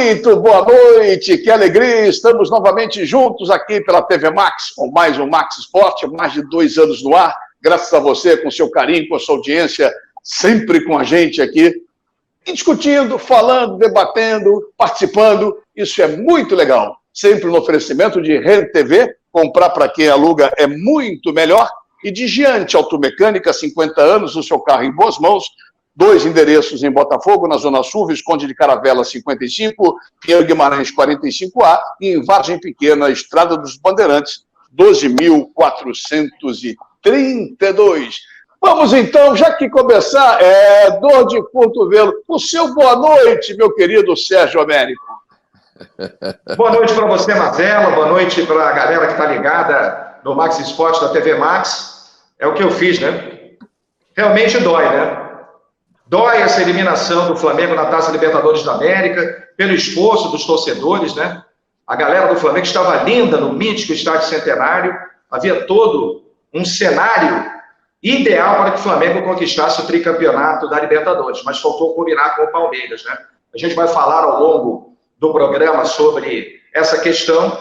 Muito boa noite, que alegria, estamos novamente juntos aqui pela TV Max, com mais um Max Esporte, mais de 2 anos no ar, graças a você, com seu carinho, com a sua audiência, sempre com a gente aqui, e discutindo, falando, debatendo, participando, isso é muito legal, sempre no oferecimento de Rede TV, comprar para quem aluga é muito melhor, e de Giante Automecânica, 50 anos, o seu carro em boas mãos, 2 endereços em Botafogo, na Zona Sul, Visconde de Caravela 55, Pinheiro Guimarães 45A, e em Vargem Pequena, Estrada dos Bandeirantes, 12.432. Vamos então, já que começar, dor de cotovelo, o seu boa noite, meu querido Sérgio Américo. Boa noite para você, Mazella, boa noite para a galera que está ligada no Max Esporte da TV Max. É o que eu fiz, né? Realmente dói, né? Dói essa eliminação do Flamengo na Taça Libertadores da América, pelo esforço dos torcedores, né? A galera do Flamengo estava linda no mítico Estádio Centenário, havia todo um cenário ideal para que o Flamengo conquistasse o tricampeonato da Libertadores, mas faltou combinar com o Palmeiras, né? A gente vai falar ao longo do programa sobre essa questão,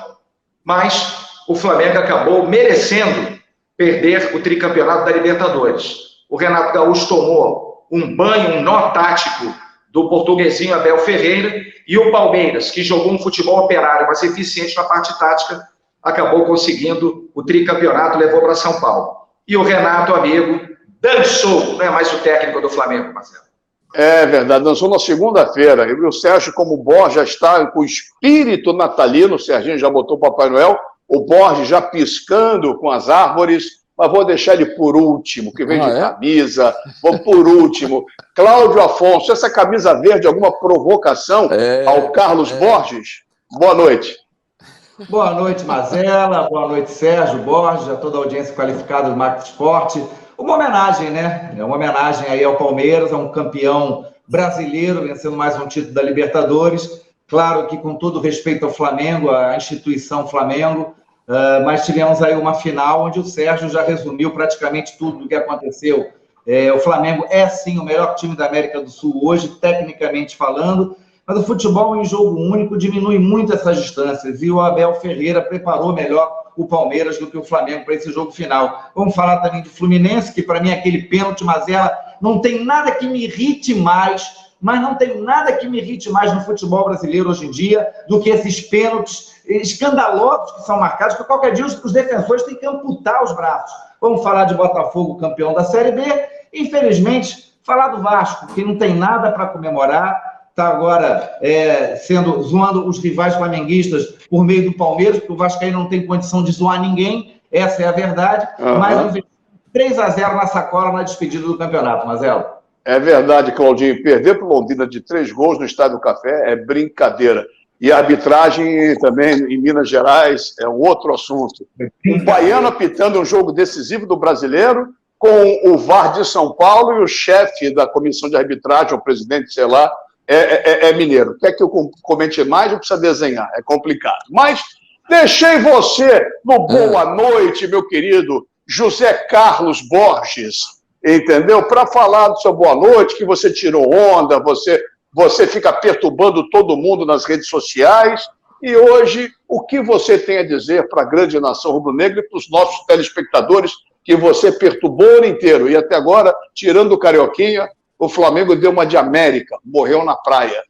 mas o Flamengo acabou merecendo perder o tricampeonato da Libertadores. O Renato Gaúcho tomou um banho, um nó tático do portuguesinho Abel Ferreira, e o Palmeiras, que jogou um futebol operário, mas eficiente na parte tática, acabou conseguindo o tricampeonato, levou para São Paulo. E o Renato, amigo, dançou, não é mais o técnico do Flamengo, Marcelo. É verdade, dançou na segunda-feira. E o Sérgio, como o Borges já está com o espírito natalino, o Serginho já botou o Papai Noel, o Borges já piscando com as árvores, mas vou deixar ele por último, que vem de camisa, vou por último. Cláudio Afonso, essa camisa verde, alguma provocação ao Carlos Borges? Boa noite. Boa noite, Mazella, boa noite, Sérgio Borges, a toda a audiência qualificada do Max Esporte. Uma homenagem, né? É uma homenagem aí ao Palmeiras, a um campeão brasileiro, vencendo mais um título da Libertadores. Claro que com todo respeito ao Flamengo, à instituição Flamengo, mas tivemos aí uma final onde o Sérgio já resumiu praticamente tudo do que aconteceu. O Flamengo é, sim, o melhor time da América do Sul hoje, tecnicamente falando, mas o futebol em jogo único diminui muito essas distâncias, e o Abel Ferreira preparou melhor o Palmeiras do que o Flamengo para esse jogo final. Vamos falar também de Fluminense, que para mim aquele pênalti, Mazella, não tem nada que me irrite mais, mas não tem nada que me irrite mais no futebol brasileiro hoje em dia do que esses pênaltis escandalosos que são marcados, porque qualquer dia os defensores têm que amputar os braços. Vamos falar de Botafogo, campeão da Série B, e, infelizmente, falar do Vasco, que não tem nada para comemorar, está agora zoando os rivais flamenguistas por meio do Palmeiras, porque o Vascaíno não tem condição de zoar ninguém, essa é a verdade, mas 3-0 na sacola na despedida do campeonato, Mazella. É verdade, Claudinho, perder para o Londrina de 3 gols no Estádio do Café é brincadeira. E a arbitragem também em Minas Gerais é um outro assunto. Um baiano apitando um jogo decisivo do Brasileiro, com o VAR de São Paulo e o chefe da comissão de arbitragem, o presidente, sei lá, é mineiro. Quer que eu comente mais ou precisa desenhar? É complicado. Mas deixei você no boa noite, meu querido José Carlos Borges, entendeu? Para falar do seu boa noite, que você tirou onda, você fica perturbando todo mundo nas redes sociais. E hoje, o que você tem a dizer para a grande nação rubro-negra e para os nossos telespectadores que você perturbou o ano inteiro? E até agora, tirando o Carioquinha, o Flamengo deu uma de América, morreu na praia.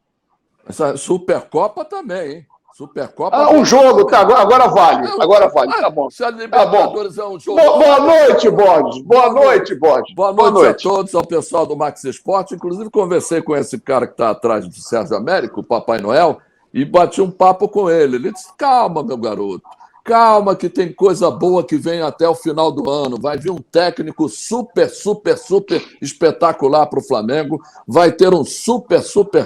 Essa Supercopa também, hein? Supercopa. Um jogo, tá, agora vale. Agora vale, tá bom. Se a Libertadores é um jogo. Boa noite, Borges. Boa noite, Borges. Boa noite a todos, ao pessoal do Max Esporte. Inclusive, conversei com esse cara que está atrás do Sérgio Américo, o Papai Noel, e bati um papo com ele. Ele disse: calma, meu garoto. Calma que tem coisa boa que vem até o final do ano. Vai vir um técnico super espetacular para o Flamengo. Vai ter um super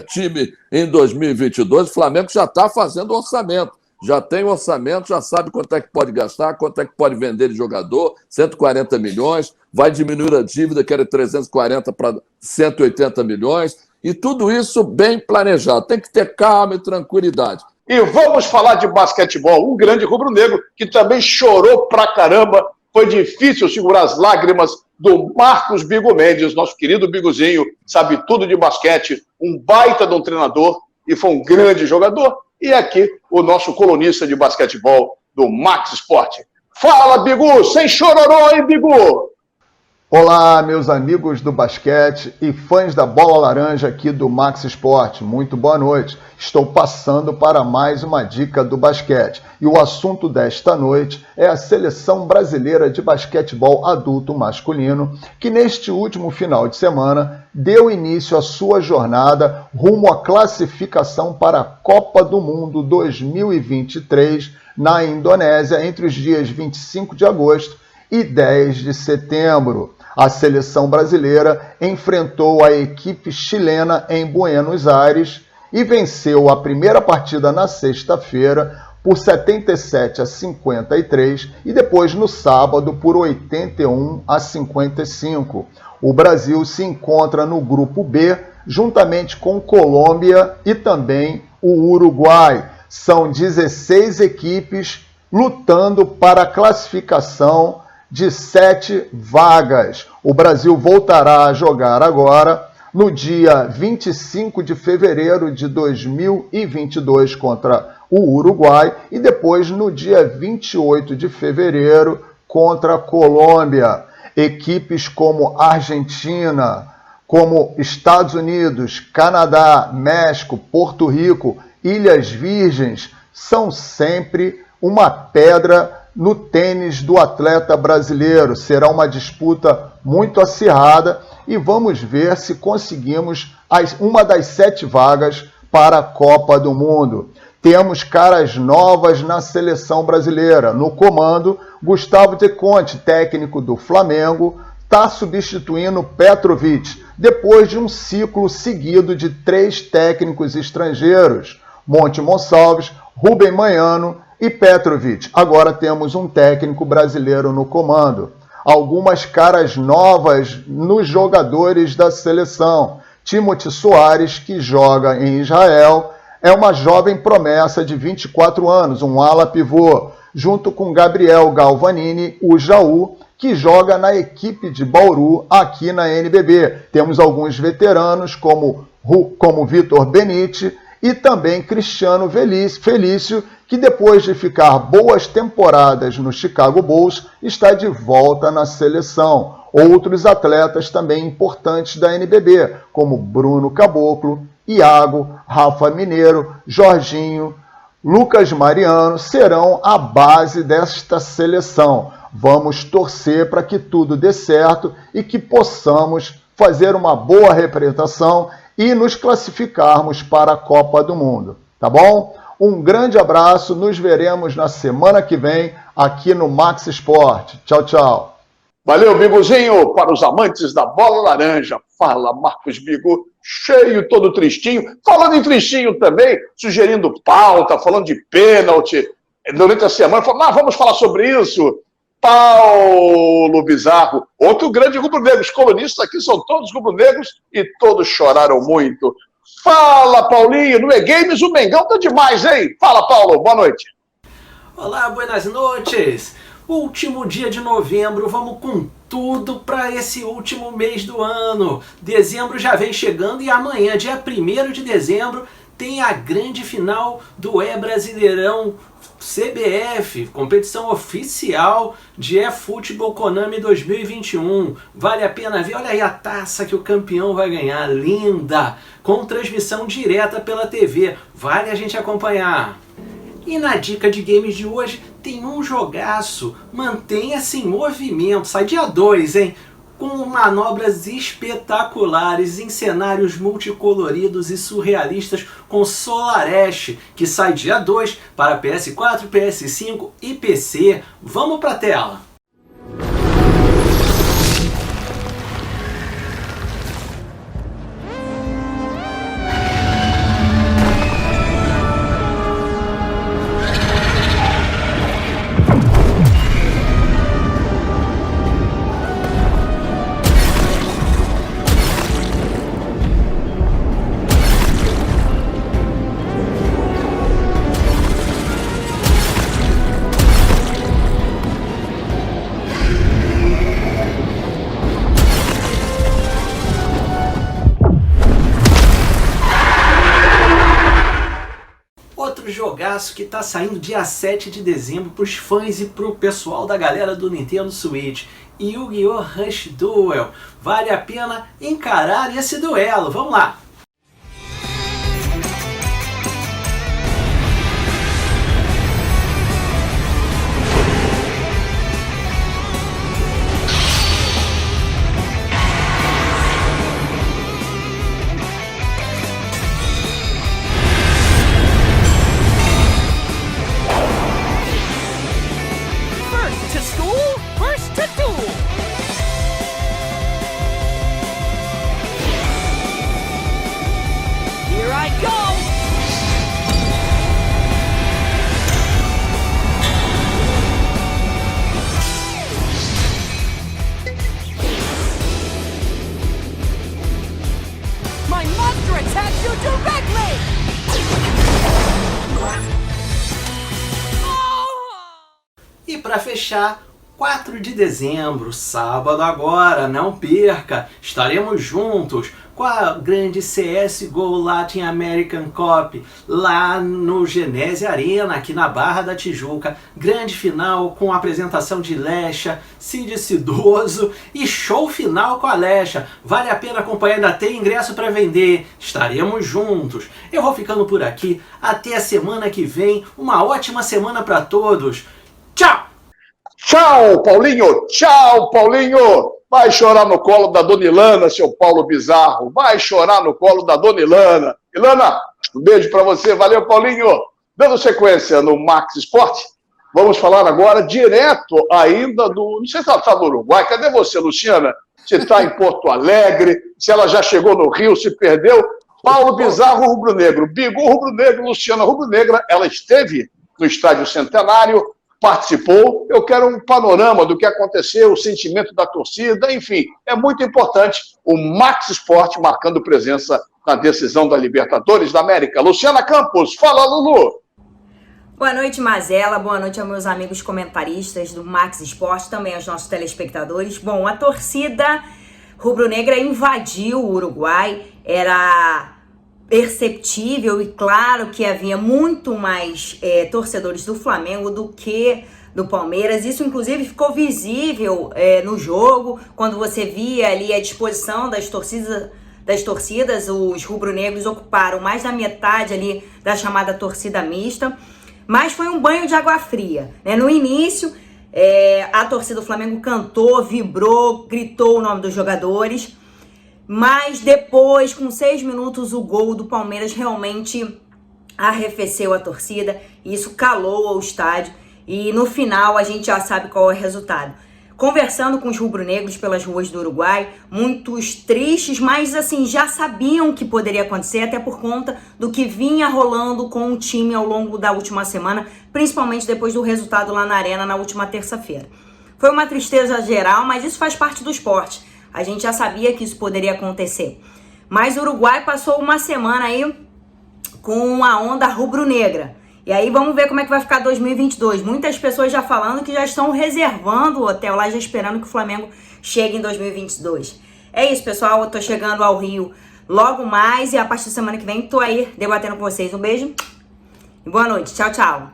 time em 2022. O Flamengo já está fazendo orçamento. Já tem orçamento, já sabe quanto é que pode gastar, quanto é que pode vender de jogador, 140 milhões. Vai diminuir a dívida, que era 340 para 180 milhões. E tudo isso bem planejado. Tem que ter calma e tranquilidade. E vamos falar de basquetebol. Um grande rubro-negro que também chorou pra caramba. Foi difícil segurar as lágrimas do Marcos Bigo Mendes, nosso querido Bigozinho, sabe tudo de basquete, um baita de um treinador, e foi um grande jogador. E aqui o nosso colunista de basquetebol do Max Sport. Fala, Bigu! Sem chororô, hein, Bigu? Olá, meus amigos do basquete e fãs da bola laranja aqui do Max Sport. Muito boa noite. Estou passando para mais uma dica do basquete. E o assunto desta noite é a Seleção Brasileira de Basquetebol Adulto Masculino, que neste último final de semana deu início à sua jornada rumo à classificação para a Copa do Mundo 2023 na Indonésia entre os dias 25 de agosto e 10 de setembro. A seleção brasileira enfrentou a equipe chilena em Buenos Aires e venceu a primeira partida na sexta-feira por 77-53 e depois no sábado por 81-55. O Brasil se encontra no grupo B juntamente com Colômbia e também o Uruguai. São 16 equipes lutando para a classificação de 7 vagas. O Brasil voltará a jogar agora no dia 25 de fevereiro de 2022 contra o Uruguai e depois no dia 28 de fevereiro contra a Colômbia. Equipes como Argentina, como Estados Unidos, Canadá, México, Porto Rico, Ilhas Virgens, são sempre uma pedra no tênis do atleta brasileiro. Será uma disputa muito acirrada e vamos ver se conseguimos uma das 7 vagas para a Copa do Mundo. Temos caras novas na seleção brasileira. No comando, Gustavo De Conte, técnico do Flamengo, está substituindo Petrovic, depois de um ciclo seguido de 3 técnicos estrangeiros, Monte Gonçalves, Rubem Manhano e Petrovic. Agora temos um técnico brasileiro no comando. Algumas caras novas nos jogadores da seleção. Timothy Soares, que joga em Israel, é uma jovem promessa de 24 anos, um ala pivô, junto com Gabriel Galvanini, o Jaú, que joga na equipe de Bauru aqui na NBB. Temos alguns veteranos como Vitor Benite e também Cristiano Felício, que depois de ficar boas temporadas no Chicago Bulls, está de volta na seleção. Outros atletas também importantes da NBB, como Bruno Caboclo, Iago, Rafa Mineiro, Jorginho, Lucas Mariano, serão a base desta seleção. Vamos torcer para que tudo dê certo e que possamos fazer uma boa representação e nos classificarmos para a Copa do Mundo, tá bom? Um grande abraço, nos veremos na semana que vem aqui no Max Sport. Tchau, tchau. Valeu, Biguzinho, para os amantes da bola laranja. Fala, Marcos Bigu, cheio, todo tristinho. Falando em tristinho também, sugerindo pauta, falando de pênalti. Durante a semana, falando, vamos falar sobre isso. Paulo Bizarro, outro grande rubro-negro. Os colunistas aqui são todos rubro-negros e todos choraram muito. Fala, Paulinho, no E-Games o Mengão tá demais, hein? Fala, Paulo, boa noite. Olá, buenas noites. Último dia de novembro, vamos com tudo para esse último mês do ano. Dezembro já vem chegando e amanhã, dia 1º de dezembro, tem a grande final do E-Brasileirão CBF, competição oficial de eFootball Konami 2021. Vale a pena ver, olha aí a taça que o campeão vai ganhar, linda, com transmissão direta pela TV, vale a gente acompanhar. E na dica de games de hoje tem um jogaço, mantenha-se em movimento, sai dia 2, hein? Com manobras espetaculares em cenários multicoloridos e surrealistas com SolarEdge, que sai dia 2 para PS4, PS5 e PC. Vamos pra tela! outro jogaço que tá saindo dia 7 de dezembro pros fãs e pro pessoal da galera do Nintendo Switch. Yu-Gi-Oh! Rush Duel. Vale a pena encarar esse duelo. Vamos lá! E para fechar, 4 de dezembro, sábado agora, não perca, estaremos juntos com a grande CSGO Latin American Cup, lá no Genese Arena, aqui na Barra da Tijuca. Grande final com a apresentação de Lecha, Cid Cidoso e show final com a Lecha. Vale a pena acompanhar, ainda tem ingresso para vender. Estaremos juntos. Eu vou ficando por aqui. Até a semana que vem. Uma ótima semana para todos. Tchau! Tchau, Paulinho! Tchau, Paulinho! Vai chorar no colo da Dona Ilana, seu Paulo Bizarro. Vai chorar no colo da Dona Ilana. Ilana, um beijo para você. Valeu, Paulinho. Dando sequência no Max Sport, vamos falar agora direto ainda do... Não sei se ela está no Uruguai. Cadê você, Luciana? Se está em Porto Alegre, se ela já chegou no Rio, se perdeu. Paulo Bizarro, rubro-negro. Bigu, rubro-negro. Luciana, rubro-negra. Ela esteve no Estádio Centenário, participou. Eu quero um panorama do que aconteceu, o sentimento da torcida, enfim, é muito importante o Max Sport marcando presença na decisão da Libertadores da América. Luciana Campos, fala, Lulu! Boa noite, Mazela, boa noite aos meus amigos comentaristas do Max Sport, também aos nossos telespectadores. Bom, a torcida rubro-negra invadiu o Uruguai, era perceptível e claro que havia muito mais torcedores do Flamengo do que do Palmeiras. Isso inclusive ficou visível no jogo, quando você via ali a disposição das torcidas. Os rubro-negros ocuparam mais da metade ali da chamada torcida mista, mas foi um banho de água fria, né? No início a torcida do Flamengo cantou, vibrou, gritou o nome dos jogadores. Mas depois, com 6 minutos, o gol do Palmeiras realmente arrefeceu a torcida. E isso calou o estádio. E no final a gente já sabe qual é o resultado. Conversando com os rubro-negros pelas ruas do Uruguai, muitos tristes, mas assim, já sabiam o que poderia acontecer, até por conta do que vinha rolando com o time ao longo da última semana, principalmente depois do resultado lá na Arena na última terça-feira. Foi uma tristeza geral, mas isso faz parte do esporte. A gente já sabia que isso poderia acontecer. Mas o Uruguai passou uma semana aí com a onda rubro-negra. E aí vamos ver como é que vai ficar 2022. Muitas pessoas já falando que já estão reservando o hotel lá, já esperando que o Flamengo chegue em 2022. É isso, pessoal. Eu tô chegando ao Rio logo mais e a partir da semana que vem tô aí debatendo com vocês. Um beijo e boa noite. Tchau, tchau.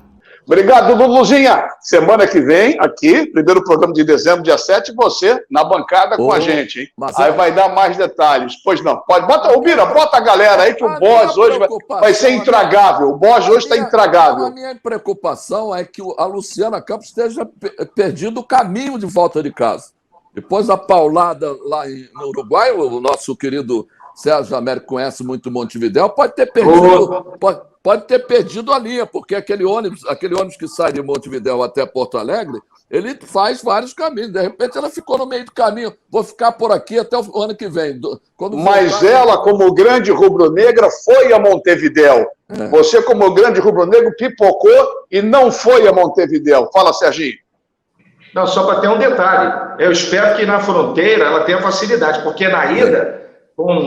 Obrigado, Luluzinha. Semana que vem, aqui, primeiro programa de dezembro, dia 7, você na bancada com a gente, hein? Aí vai dar mais detalhes. Pois não, pode. Bota a galera aí que o Borges hoje vai ser intragável. O Borges hoje está intragável. A minha preocupação é que a Luciana Campos esteja perdido o caminho de volta de casa. Depois da paulada lá no Uruguai, o nosso querido Sérgio Américo conhece muito Montevidéu, pode ter perdido... Pode ter perdido a linha, porque aquele ônibus que sai de Montevidéu até Porto Alegre, ele faz vários caminhos. De repente, ela ficou no meio do caminho. Vou ficar por aqui até o ano que vem. Mas ela, como grande rubro-negra, foi a Montevidéu. Você, como grande rubro-negro, pipocou e não foi a Montevidéu. Fala, Serginho. Não, só para ter um detalhe. Eu espero que na fronteira ela tenha facilidade, porque na ida, com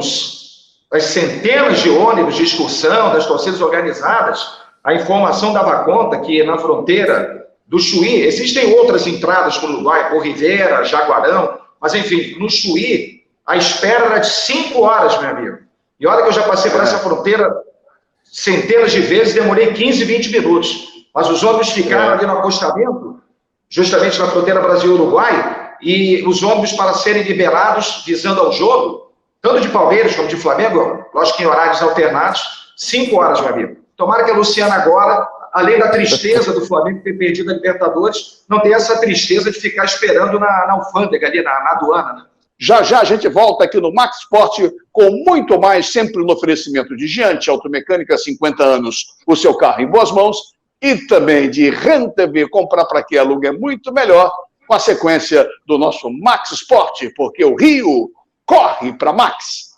as centenas de ônibus de excursão das torcidas organizadas, a informação dava conta que na fronteira do Chuí, existem outras entradas para o Uruguai, por Rivera, Jaguarão, mas enfim, no Chuí, a espera era de 5 horas, meu amigo. E olha que eu já passei por essa fronteira centenas de vezes, demorei 15, 20 minutos. Mas os ônibus ficaram ali no acostamento, justamente na fronteira Brasil-Uruguai, e os ônibus, para serem liberados, visando ao jogo, tanto de Palmeiras como de Flamengo, lógico que em horários alternados, 5 horas, meu amigo. Tomara que a Luciana agora, além da tristeza do Flamengo ter perdido a Libertadores, não tenha essa tristeza de ficar esperando na alfândega ali, na aduana, né? Já já a gente volta aqui no Max Sport com muito mais, sempre no oferecimento de Giante Automecânica, 50 anos, o seu carro em boas mãos, e também de RenTV, comprar para que aluga é muito melhor, com a sequência do nosso Max Sport, porque o Rio corre para Max.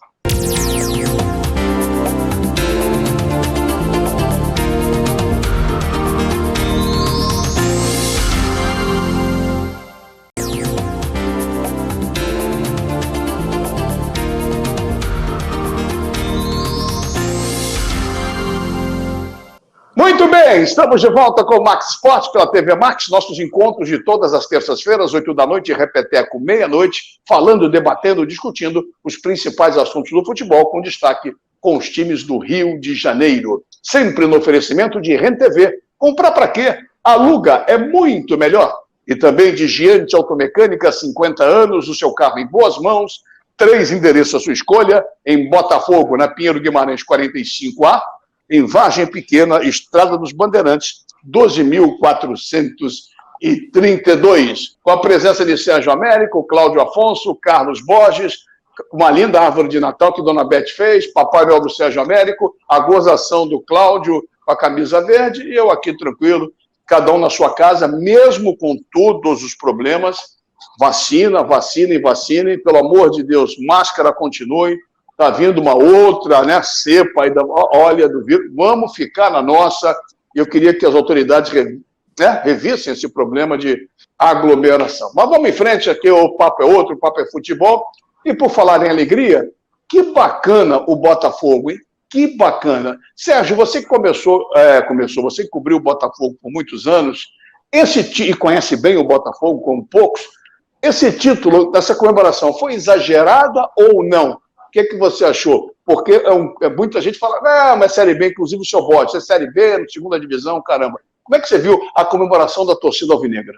Muito bem, estamos de volta com o Max Sport pela TV Max, nossos encontros de todas as terças-feiras, 8 da noite, repeteco, meia-noite, falando, debatendo, discutindo os principais assuntos do futebol, com destaque com os times do Rio de Janeiro. Sempre no oferecimento de RenTV. Comprar para quê? Aluga é muito melhor. E também de Giante Automecânica, 50 anos, o seu carro em boas mãos, 3 endereços à sua escolha, em Botafogo, na Pinheiro Guimarães 45A, em Vargem Pequena, Estrada dos Bandeirantes, 12.432. Com a presença de Sérgio Américo, Cláudio Afonso, Carlos Borges, uma linda árvore de Natal que Dona Beth fez, Papai Noel do Sérgio Américo, a gozação do Cláudio com a camisa verde, e eu aqui tranquilo, cada um na sua casa, mesmo com todos os problemas. Vacina, vacina e vacina, e pelo amor de Deus, máscara continue. Está vindo uma outra, né, cepa aí olha, do vírus. Vamos ficar na nossa. Eu queria que as autoridades revissem esse problema de aglomeração. Mas vamos em frente, aqui o papo é outro, o papo é futebol. E por falar em alegria, que bacana o Botafogo, hein? Que bacana. Sérgio, você que você que cobriu o Botafogo por muitos anos, e conhece bem o Botafogo, como poucos, esse título dessa comemoração foi exagerada ou não? O que você achou? Porque muita gente fala, não, mas Série B, inclusive o seu Bode, você é Série B, segunda divisão, caramba. Como é que você viu a comemoração da torcida alvinegra?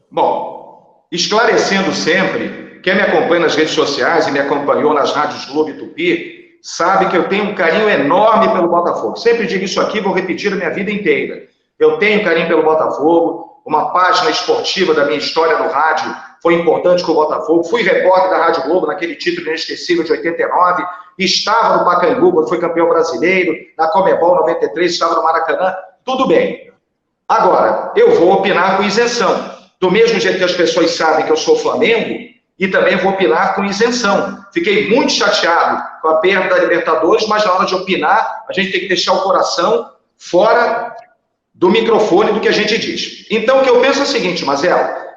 Bom, esclarecendo sempre, quem me acompanha nas redes sociais e me acompanhou nas rádios Globo e Tupi, sabe que eu tenho um carinho enorme pelo Botafogo. Sempre digo isso aqui, vou repetir a minha vida inteira. Eu tenho carinho pelo Botafogo, uma página esportiva da minha história no rádio foi importante com o Botafogo. Fui repórter da Rádio Globo naquele título inesquecível de 89, estava no Pacaembu quando foi campeão brasileiro, na Comebol 93, estava no Maracanã, tudo bem. Agora, eu vou opinar com isenção. Do mesmo jeito que as pessoas sabem que eu sou Flamengo, e também vou opinar com isenção. Fiquei muito chateado com a perda da Libertadores, mas na hora de opinar, a gente tem que deixar o coração fora do microfone do que a gente diz. Então, o que eu penso é o seguinte, Mazela,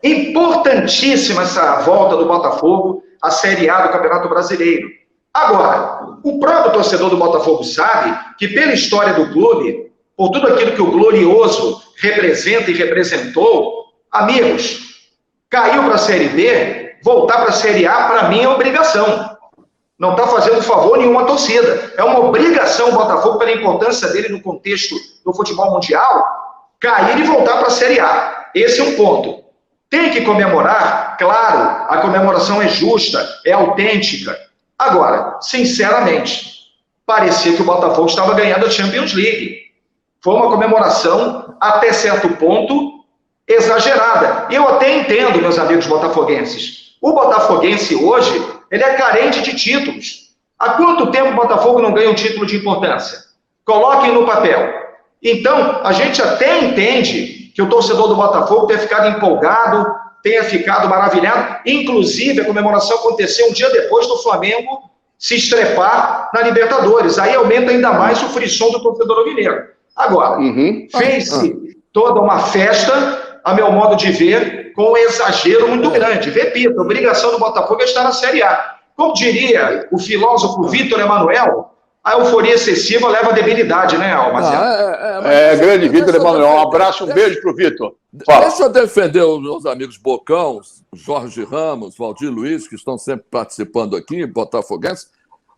importantíssima essa volta do Botafogo à Série A do Campeonato Brasileiro. Agora, o próprio torcedor do Botafogo sabe que pela história do clube, por tudo aquilo que o glorioso representa e representou, amigos, caiu para a Série B, voltar para a Série A, para mim, é obrigação. Não está fazendo favor nenhuma torcida. É uma obrigação o Botafogo, pela importância dele no contexto do futebol mundial, cair e voltar para a Série A. Esse é um ponto. Tem que comemorar, claro, a comemoração é justa, é autêntica. Agora, sinceramente, parecia que o Botafogo estava ganhando a Champions League. Foi uma comemoração, até certo ponto, exagerada. Eu até entendo, meus amigos botafoguenses. O botafoguense hoje, ele é carente de títulos. Há quanto tempo o Botafogo não ganha um título de importância? Coloquem no papel. Então, a gente até entende que o torcedor do Botafogo tenha ficado empolgado, tenha ficado maravilhado. Inclusive, a comemoração aconteceu um dia depois do Flamengo se estrepar na Libertadores. Aí aumenta ainda mais o frisson do torcedor alvinegro. Agora, fez-se toda uma festa, a meu modo de ver, com um exagero muito grande. Repito, a obrigação do Botafogo é estar na Série A. Como diria o filósofo Vitor Emanuel, a euforia excessiva leva à debilidade, né, Marcelo? Grande Vitor Emanuel. Um abraço, um beijo pro Vitor. Deixa eu defender os meus amigos Bocão, Jorge Ramos, Valdir Luiz, que estão sempre participando aqui, botafoguenses.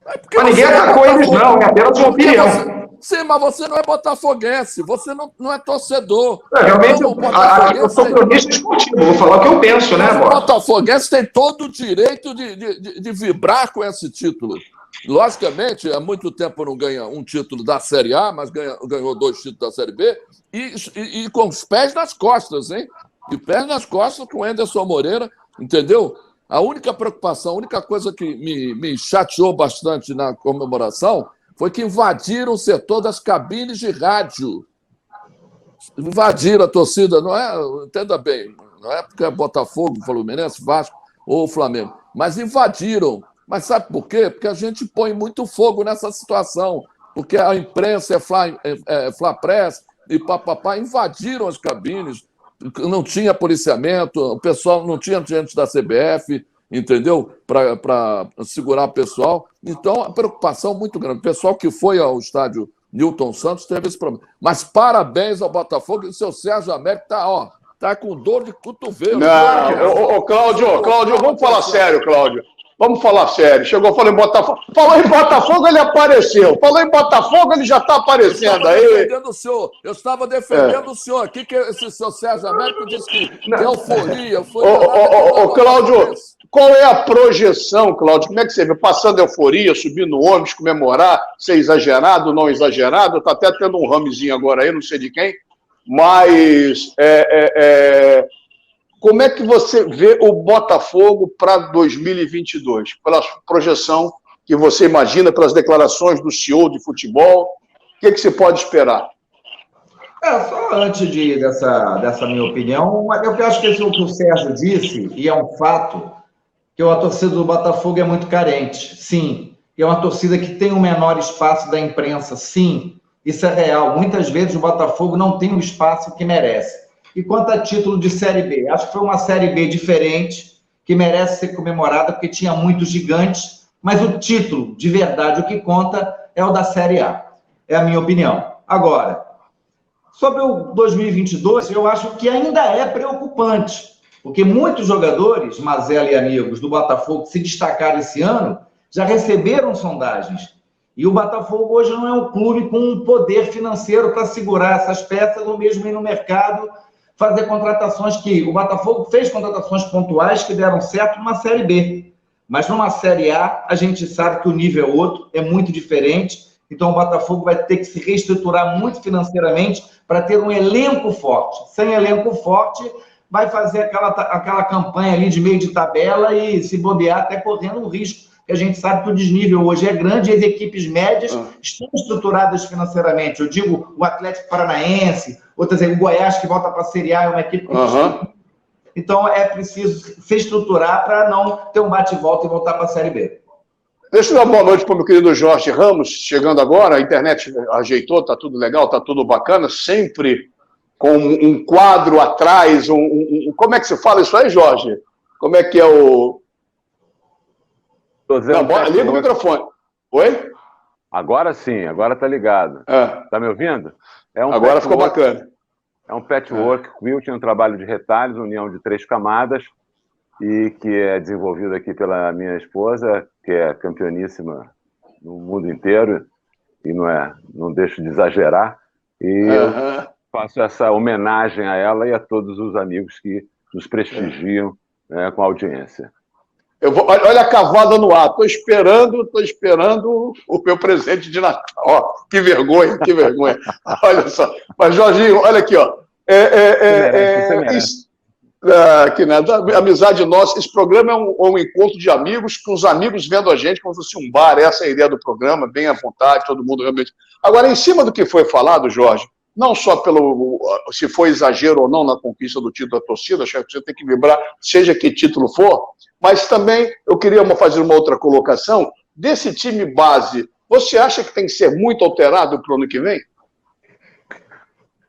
Mas ninguém atacou eles, não, é apenas uma opinião. Sim, mas você não é botafoguense, você não é torcedor. Realmente, Então, eu sou cronista esportivo, vou falar o que eu penso, né, O botafoguense tem todo o direito de vibrar com esse título. Logicamente, há muito tempo não ganha um título da Série A, mas ganhou 2 títulos da Série B, e com os pés nas costas, hein? E pés nas costas com o Anderson Moreira, entendeu? A única preocupação, a única coisa que me chateou bastante na comemoração foi que invadiram o setor das cabines de rádio. Invadiram a torcida, não é? Entenda bem, não é porque é Botafogo, Fluminense, Vasco ou Flamengo, mas invadiram. Mas sabe por quê? Porque a gente põe muito fogo nessa situação, porque a imprensa Fla Press e papapá invadiram as cabines, não tinha policiamento, o pessoal não tinha gente da CBF, entendeu? Para segurar o pessoal. Então, a preocupação muito grande. O pessoal que foi ao estádio Newton Santos teve esse problema. Mas parabéns ao Botafogo, e o seu Sérgio Américo tá com dor de cotovelo. Não, Cláudio, vamos falar sério, Cláudio. Vamos falar sério. Chegou, falou em Botafogo. Falou em Botafogo, ele apareceu. Falou em Botafogo, ele já está aparecendo aí. Eu estava defendendo o senhor. O que esse seu Sérgio Américo disse que euforia? Cláudio, qual é a projeção, Cláudio? Como é que você vê? Passando euforia, subindo no ônibus, comemorar, ser exagerado, não exagerado? Está até tendo um ramezinho agora aí, não sei de quem. Mas como é que você vê o Botafogo para 2022? Pela projeção que você imagina, pelas declarações do CEO de futebol, o que você pode esperar? Só antes dessa minha opinião, eu acho que isso que o Sérgio disse, e é um fato, que a torcida do Botafogo é muito carente, sim. E é uma torcida que tem o menor espaço da imprensa, sim. Isso é real. Muitas vezes o Botafogo não tem o espaço que merece. E quanto a título de Série B? Acho que foi uma Série B diferente, que merece ser comemorada, porque tinha muitos gigantes, mas o título, de verdade, o que conta é o da Série A. É a minha opinião. Agora, sobre o 2022, eu acho que ainda é preocupante, porque muitos jogadores, Mazella e amigos, do Botafogo, que se destacaram esse ano, já receberam sondagens. E o Botafogo hoje não é um clube com um poder financeiro para segurar essas peças, ou mesmo ir no mercado fazer contratações que... O Botafogo fez contratações pontuais que deram certo numa Série B. Mas numa Série A, a gente sabe que o nível é outro, é muito diferente. Então o Botafogo vai ter que se reestruturar muito financeiramente para ter um elenco forte. Sem elenco forte, vai fazer aquela campanha ali de meio de tabela e se bobear até correndo um risco. Porque a gente sabe que o desnível hoje é grande e as equipes médias estão estruturadas financeiramente. Eu digo o Atlético Paranaense, outras o Goiás, que volta para a Série A, é uma equipe que então é preciso se estruturar para não ter um bate-volta e voltar para a Série B. Deixa eu dar uma boa noite para o meu querido Jorge Ramos, chegando agora. A internet ajeitou, está tudo legal, está tudo bacana, sempre com um quadro atrás. Como é que se fala isso aí, Jorge? Como é que é o... Liga o microfone. Oi? Agora sim, agora tá ligado. Tá me ouvindo? Agora ficou bacana. É um patchwork quilt, um trabalho de retalhos, união de 3 camadas, e que é desenvolvido aqui pela minha esposa, que é campeoníssima no mundo inteiro, e não deixo de exagerar, e eu faço essa homenagem a ela e a todos os amigos que nos prestigiam com a audiência. Olha a cavada no ar, estou esperando o meu presente de Natal. Ó, que vergonha. Olha só. Mas, Jorginho, olha aqui, ó. Você merece. Que nada, amizade nossa. Esse programa é um encontro de amigos, com os amigos vendo a gente, como se fosse um bar. Essa é a ideia do programa, bem à vontade, todo mundo realmente. Agora, em cima do que foi falado, Jorge, não só se foi exagero ou não na conquista do título da torcida, acho que você tem que vibrar, seja que título for, mas também eu queria fazer uma outra colocação. Desse time base, você acha que tem que ser muito alterado para o ano que vem?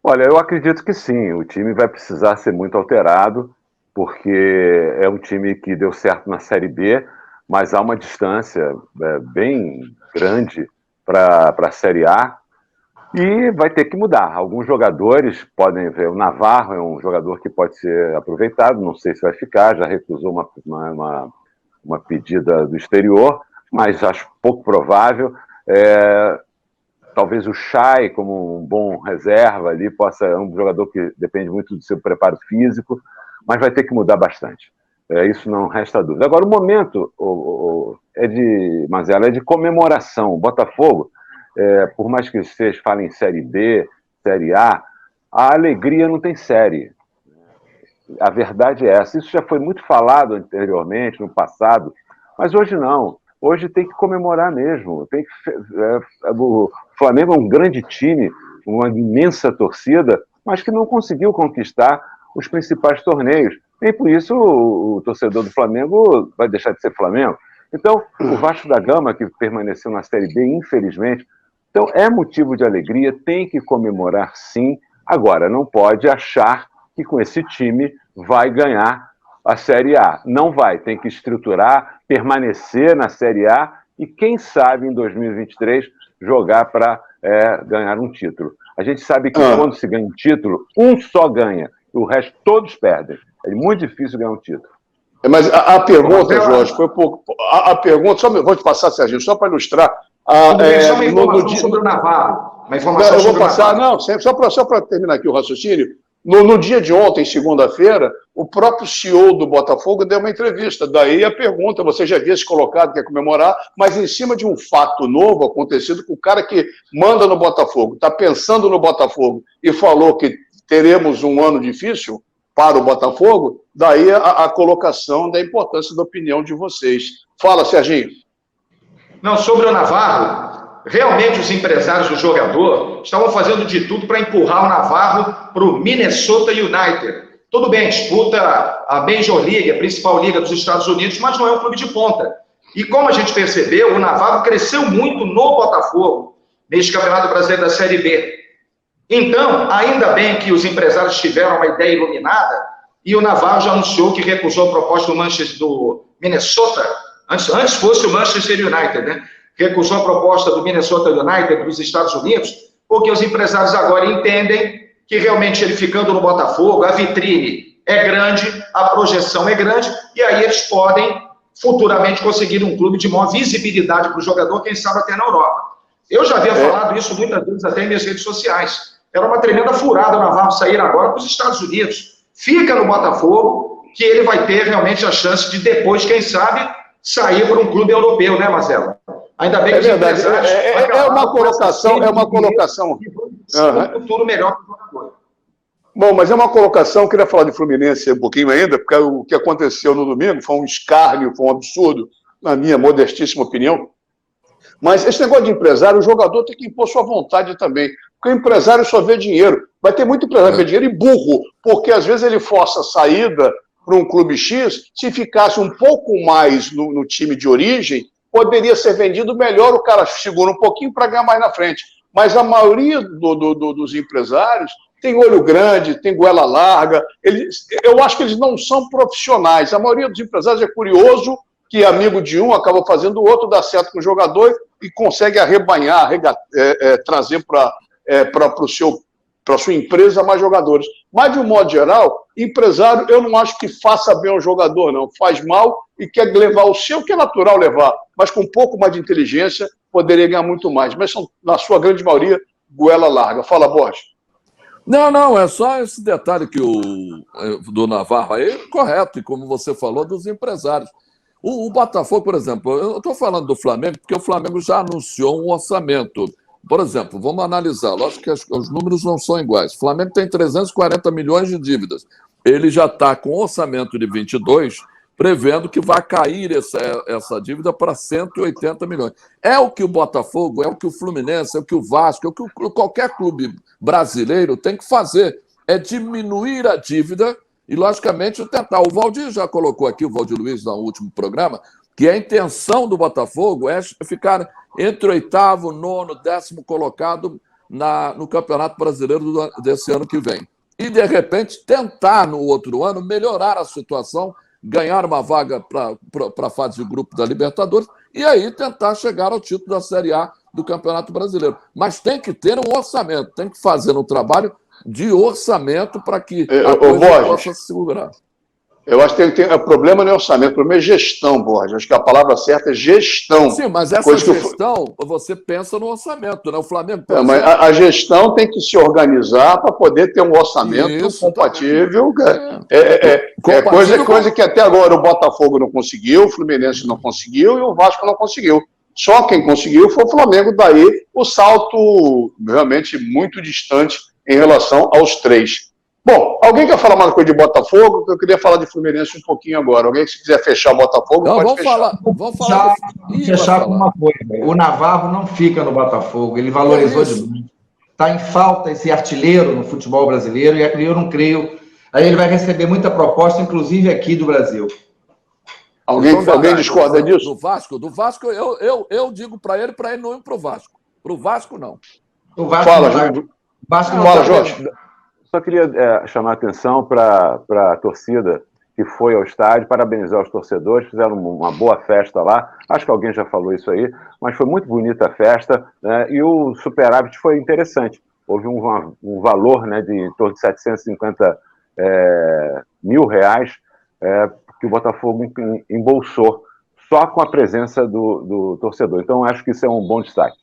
Olha, eu acredito que sim, o time vai precisar ser muito alterado, porque é um time que deu certo na Série B, mas há uma distância bem grande para a Série A, e vai ter que mudar. Alguns jogadores podem ver, o Navarro é um jogador que pode ser aproveitado, não sei se vai ficar, já recusou uma pedida do exterior, mas acho pouco provável. Talvez o Chay, como um bom reserva ali, é um jogador que depende muito do seu preparo físico, mas vai ter que mudar bastante. Isso não resta dúvida. Agora, o momento, Mazela, é de comemoração. O Botafogo, por mais que vocês falem Série B, Série A alegria não tem série. A verdade é essa. Isso já foi muito falado anteriormente, no passado, mas hoje não. Hoje tem que comemorar mesmo. O Flamengo é um grande time, uma imensa torcida, mas que não conseguiu conquistar os principais torneios. E por isso o torcedor do Flamengo vai deixar de ser Flamengo. Então, o Vasco da Gama, que permaneceu na Série B, infelizmente, então é motivo de alegria, tem que comemorar sim. Agora, não pode achar que com esse time vai ganhar a Série A. Não vai, tem que estruturar, permanecer na Série A e, quem sabe, em 2023, jogar para ganhar um título. A gente sabe que quando se ganha um título, um só ganha, e o resto todos perdem. É muito difícil ganhar um título. Mas a pergunta, Jorge, foi pouco. A pergunta, vou te passar, Serginho, só para ilustrar. Só uma informação sobre o Navarro. Uma informação eu vou passar, só para terminar aqui o raciocínio. No dia de ontem, segunda-feira, o próprio CEO do Botafogo deu uma entrevista. Daí a pergunta, você já havia se colocado que ia comemorar, mas em cima de um fato novo acontecido com o cara que manda no Botafogo, está pensando no Botafogo e falou que teremos um ano difícil para o Botafogo, daí a colocação da importância da opinião de vocês. Fala, Serginho. Não, sobre o Navarro, realmente os empresários do jogador estavam fazendo de tudo para empurrar o Navarro para o Minnesota United. Tudo bem, disputa a Major League, a principal liga dos Estados Unidos, mas não é um clube de ponta. E como a gente percebeu, o Navarro cresceu muito no Botafogo, neste Campeonato Brasileiro da Série B. Então, ainda bem que os empresários tiveram uma ideia iluminada e o Navarro já anunciou que recusou a proposta do Minnesota, antes fosse o Manchester United, né? Recusou a proposta do Minnesota United dos Estados Unidos, porque os empresários agora entendem que realmente ele ficando no Botafogo, a vitrine é grande, a projeção é grande, e aí eles podem futuramente conseguir um clube de maior visibilidade para o jogador, quem sabe até na Europa. Eu já havia falado isso muitas vezes até em minhas redes sociais. Era uma tremenda furada o Navarro sair agora para os Estados Unidos. Fica no Botafogo, que ele vai ter realmente a chance de depois, quem sabe, sair para um clube europeu, né, Marcelo? Ainda bem que os empresários... É uma colocação. Um futuro melhor para o jogador. Bom, mas é uma colocação, queria falar de Fluminense um pouquinho ainda, porque o que aconteceu no domingo foi um escárnio, foi um absurdo, na minha modestíssima opinião. Mas esse negócio de empresário, o jogador tem que impor sua vontade também, porque o empresário só vê dinheiro. Vai ter muito empresário que vê dinheiro e burro, porque às vezes ele força a saída para um clube X, se ficasse um pouco mais no time de origem, poderia ser vendido melhor, o cara segura um pouquinho para ganhar mais na frente. Mas a maioria dos empresários tem olho grande, tem goela larga. Eu acho que eles não são profissionais. A maioria dos empresários é curioso, que amigo de um acaba fazendo o outro, dá certo com o jogador e consegue arrebanhar, trazer para a sua empresa mais jogadores. Mas, de um modo geral, empresário, eu não acho que faça bem ao jogador, não. Faz mal e quer levar o seu, que é natural levar, mas com um pouco mais de inteligência, poderia ganhar muito mais. Mas são, na sua grande maioria, goela larga. Fala, Borges. Não, é só esse detalhe que do Navarro aí, correto, e como você falou, dos empresários. O Botafogo, por exemplo, eu estou falando do Flamengo, porque o Flamengo já anunciou um orçamento. Por exemplo, vamos analisar, lógico que os números não são iguais. O Flamengo tem 340 milhões de dívidas. Ele já está com orçamento de 22, prevendo que vai cair essa dívida para 180 milhões. É o que o Botafogo, é o que o Fluminense, é o que o Vasco, é o que qualquer clube brasileiro tem que fazer. É diminuir a dívida e, logicamente, tentar. O Valdir já colocou aqui, o Valdir Luiz, no último programa, que a intenção do Botafogo é ficar entre o 8º, 9º, 10º colocado no Campeonato Brasileiro desse ano que vem. E, de repente, tentar, no outro ano, melhorar a situação, ganhar uma vaga para a fase de grupo da Libertadores e aí tentar chegar ao título da Série A do Campeonato Brasileiro. Mas tem que ter um orçamento, tem que fazer um trabalho de orçamento para que a coisa possa se segurar. Eu acho que o problema não é orçamento, o problema é gestão, Borja. Acho que a palavra certa é gestão. Sim, mas essa gestão, você pensa no orçamento, né? O Flamengo pensa... mas a gestão tem que se organizar para poder ter um orçamento compatível. Coisa que até agora o Botafogo não conseguiu, o Fluminense não conseguiu e o Vasco não conseguiu. Só quem conseguiu foi o Flamengo, daí o salto realmente muito distante em relação aos três. Bom, alguém quer falar mais coisa de Botafogo? Eu queria falar de Fluminense um pouquinho agora. Alguém, se quiser fechar o Botafogo, não, pode fechar. Vamos fechar com uma coisa. O Navarro não fica no Botafogo, ele valorizou demais. Está em falta esse artilheiro no futebol brasileiro, e eu não creio. Aí ele vai receber muita proposta, inclusive aqui do Brasil. Alguém discorda disso? Do Vasco eu digo para ele não ir para o Vasco. Para o Vasco, não. Fala, Jorge. Só queria chamar a atenção para a torcida que foi ao estádio, parabenizar os torcedores, fizeram uma boa festa lá, acho que alguém já falou isso aí, mas foi muito bonita a festa, né, e o superávit foi interessante, houve um valor, né, de em torno de 750 mil reais que o Botafogo embolsou só com a presença do torcedor, então acho que isso é um bom destaque.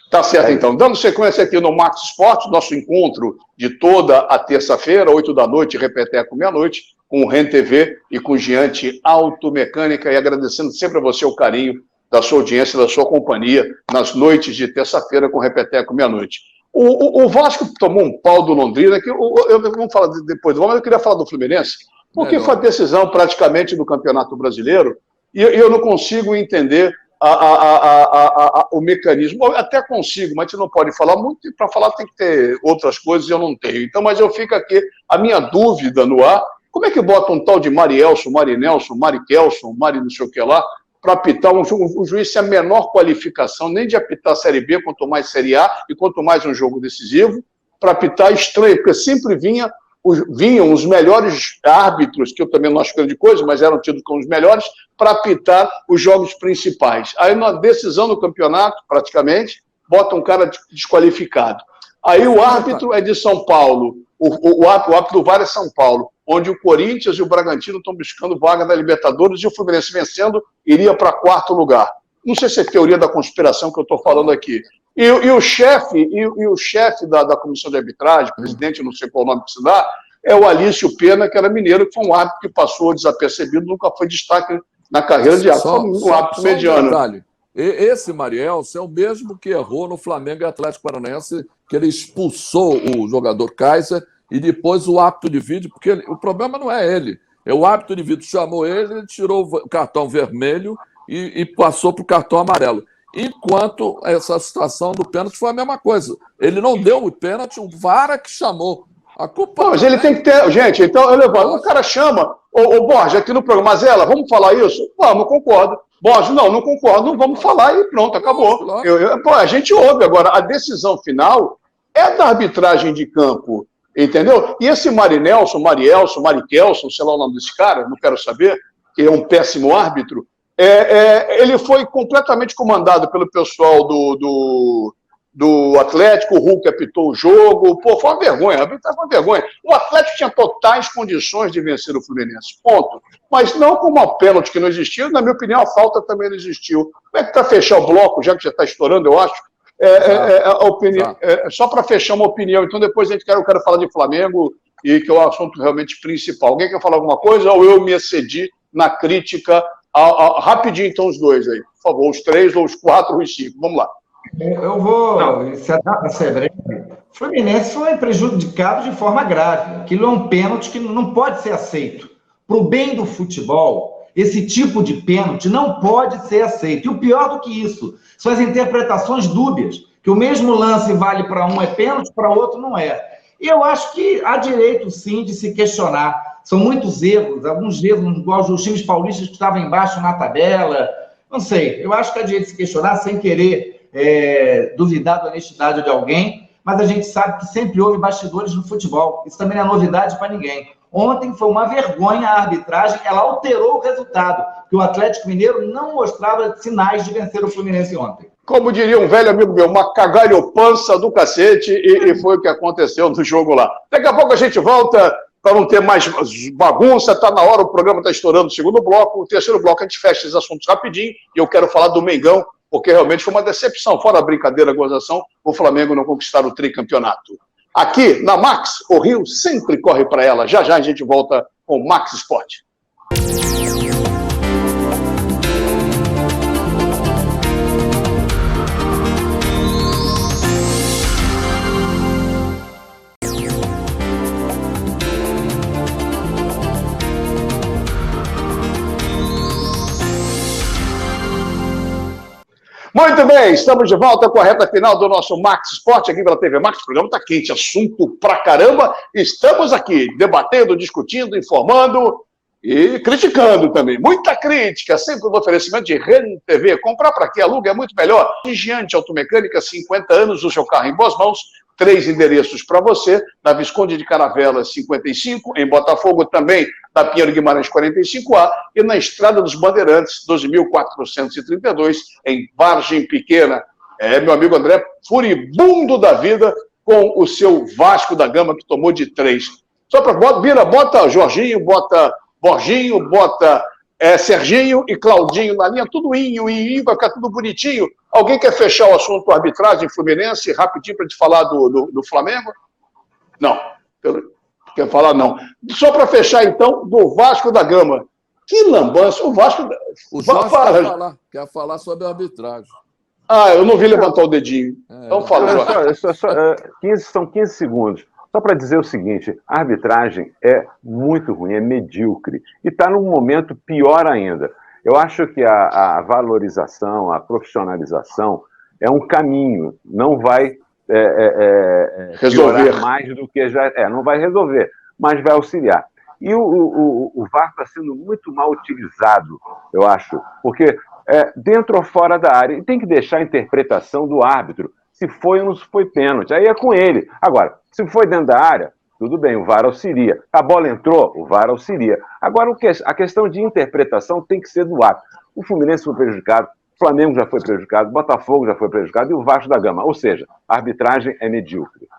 Tá certo, então. Dando sequência aqui no Max Esporte, nosso encontro de toda a terça-feira, 8 da noite, repeteco meia-noite, com o REN TV e com o Giante Automecânica, e agradecendo sempre a você o carinho da sua audiência, da sua companhia, nas noites de terça-feira, com o repeteco meia-noite. O Vasco tomou um pau do Londrina, que vamos falar depois, mas eu queria falar do Fluminense, porque foi a decisão praticamente do Campeonato Brasileiro, e eu não consigo entender o mecanismo. Eu até consigo, mas você não pode falar muito, e para falar tem que ter outras coisas e eu não tenho. Então, mas eu fico aqui, a minha dúvida no ar, como é que bota um tal de Marielson, Marinelson, Marikelson, Mari não sei o que lá, para apitar um jogo, o juiz sem a menor qualificação, nem de apitar a Série B, quanto mais Série A, e quanto mais um jogo decisivo, para apitar estranho, porque sempre vinham os melhores árbitros, que eu também não acho grande coisa, mas eram tidos como os melhores, para apitar os jogos principais. Aí, na decisão do campeonato, praticamente, bota um cara desqualificado. Aí o árbitro é de São Paulo, o árbitro do VAR é São Paulo, onde o Corinthians e o Bragantino estão buscando vaga na Libertadores e o Fluminense vencendo iria para quarto lugar. Não sei se é teoria da conspiração que eu estou falando aqui. E o chefe da comissão de arbitragem, presidente, não sei qual o nome que se dá, é o Alício Pena, que era mineiro, que foi um árbitro que passou desapercebido, nunca foi destaque na carreira de árbitro, foi um árbitro mediano. Detalhe. Esse Marielson é o mesmo que errou no Flamengo e Atlético Paranaense, que ele expulsou o jogador Kaiser e depois o árbitro de vídeo, porque o problema não é ele. O árbitro de vídeo chamou ele tirou o cartão vermelho e passou para o cartão amarelo. Enquanto essa situação do pênalti foi a mesma coisa. Ele não deu o pênalti, o VAR que chamou. A culpa mas ele tem que ter... Gente, então, o cara chama... Ô Borja, aqui no programa, Mazela, vamos falar isso? Vamos, concordo. Borja, não concordo, não vamos falar e pronto, acabou. A gente ouve. Agora, a decisão final é da arbitragem de campo, entendeu? E esse Marinelson, Marielson, Marikelson, sei lá o nome desse cara, não quero saber, que é um péssimo árbitro, ele foi completamente comandado pelo pessoal do Atlético, o Hulk apitou o jogo, foi uma vergonha, foi uma vergonha. O Atlético tinha totais condições de vencer o Fluminense, ponto. Mas não com uma pênalti que não existiu, na minha opinião, a falta também não existiu. Como é que para fechar o bloco, já que já está estourando, eu acho, a opinião, só para fechar uma opinião, então depois eu quero falar de Flamengo, e que é o assunto realmente principal. Alguém quer falar alguma coisa ou eu me excedi na crítica? Rapidinho, então, os dois aí, por favor, os 3 ou os 4 ou os 5, vamos lá. Eu vou ser breve. O Fluminense foi prejudicado de forma grave. Aquilo é um pênalti que não pode ser aceito. Para o bem do futebol, esse tipo de pênalti não pode ser aceito. E o pior do que isso, são as interpretações dúbias, que o mesmo lance vale para um é pênalti, para outro não é. E eu acho que há direito, sim, de se questionar. São muitos erros, alguns erros, igual os times paulistas que estavam embaixo na tabela. Não sei, eu acho que há direito de se questionar sem querer duvidar da honestidade de alguém, mas a gente sabe que sempre houve bastidores no futebol. Isso também não é novidade para ninguém. Ontem foi uma vergonha a arbitragem, ela alterou o resultado, porque o Atlético Mineiro não mostrava sinais de vencer o Fluminense ontem. Como diria um velho amigo meu, uma cagalhopança do cacete, e foi o que aconteceu no jogo lá. Daqui a pouco a gente volta para não ter mais bagunça, está na hora, o programa está estourando o segundo bloco, o terceiro bloco a gente fecha esses assuntos rapidinho, e eu quero falar do Mengão, porque realmente foi uma decepção, fora a brincadeira, a gozação, o Flamengo não conquistar o tricampeonato. Aqui, na Max, o Rio sempre corre para ela. Já já a gente volta com o Max Sport. Muito bem, estamos de volta com a reta final do nosso Max Sport aqui pela TV Max. O programa está quente, assunto pra caramba. Estamos aqui debatendo, discutindo, informando e criticando também. Muita crítica, sempre no oferecimento de Rede TV. Comprar para quê? Aluga é muito melhor. Gigiante Automecânica, 50 anos, o seu carro em boas mãos. 3 endereços para você, na Visconde de Caravelas 55, em Botafogo também, na Pinheiro Guimarães 45A, e na Estrada dos Bandeirantes 12.432, em Vargem Pequena. Meu amigo André, furibundo da vida com o seu Vasco da Gama, que tomou de 3. Só para bota Jorginho, bota Borginho, bota Serginho e Claudinho na linha, tudo inho, vai ficar tudo bonitinho. Alguém quer fechar o assunto arbitragem Fluminense, rapidinho, para te falar do Flamengo? Não. Quer falar? Não. Só para fechar, então, do Vasco da Gama. Que lambança. O Vasco... O Jorge quer falar sobre a arbitragem. Eu não vi levantar o dedinho. Então fala, Jorge. São 15 segundos. Só para dizer o seguinte, a arbitragem é muito ruim, é medíocre. E está num momento pior ainda. Eu acho que a valorização, a profissionalização é um caminho. Não vai resolver mais do que já... não vai resolver, mas vai auxiliar. E o VAR está sendo muito mal utilizado, eu acho, porque dentro ou fora da área, e tem que deixar a interpretação do árbitro, se foi ou não foi pênalti, aí é com ele. Agora, se foi dentro da área, tudo bem, o VAR auxilia. A bola entrou, o VAR auxilia. Agora, a questão de interpretação tem que ser do árbitro. O Fluminense foi prejudicado, o Flamengo já foi prejudicado, o Botafogo já foi prejudicado e o Vasco da Gama. Ou seja, a arbitragem é medíocre.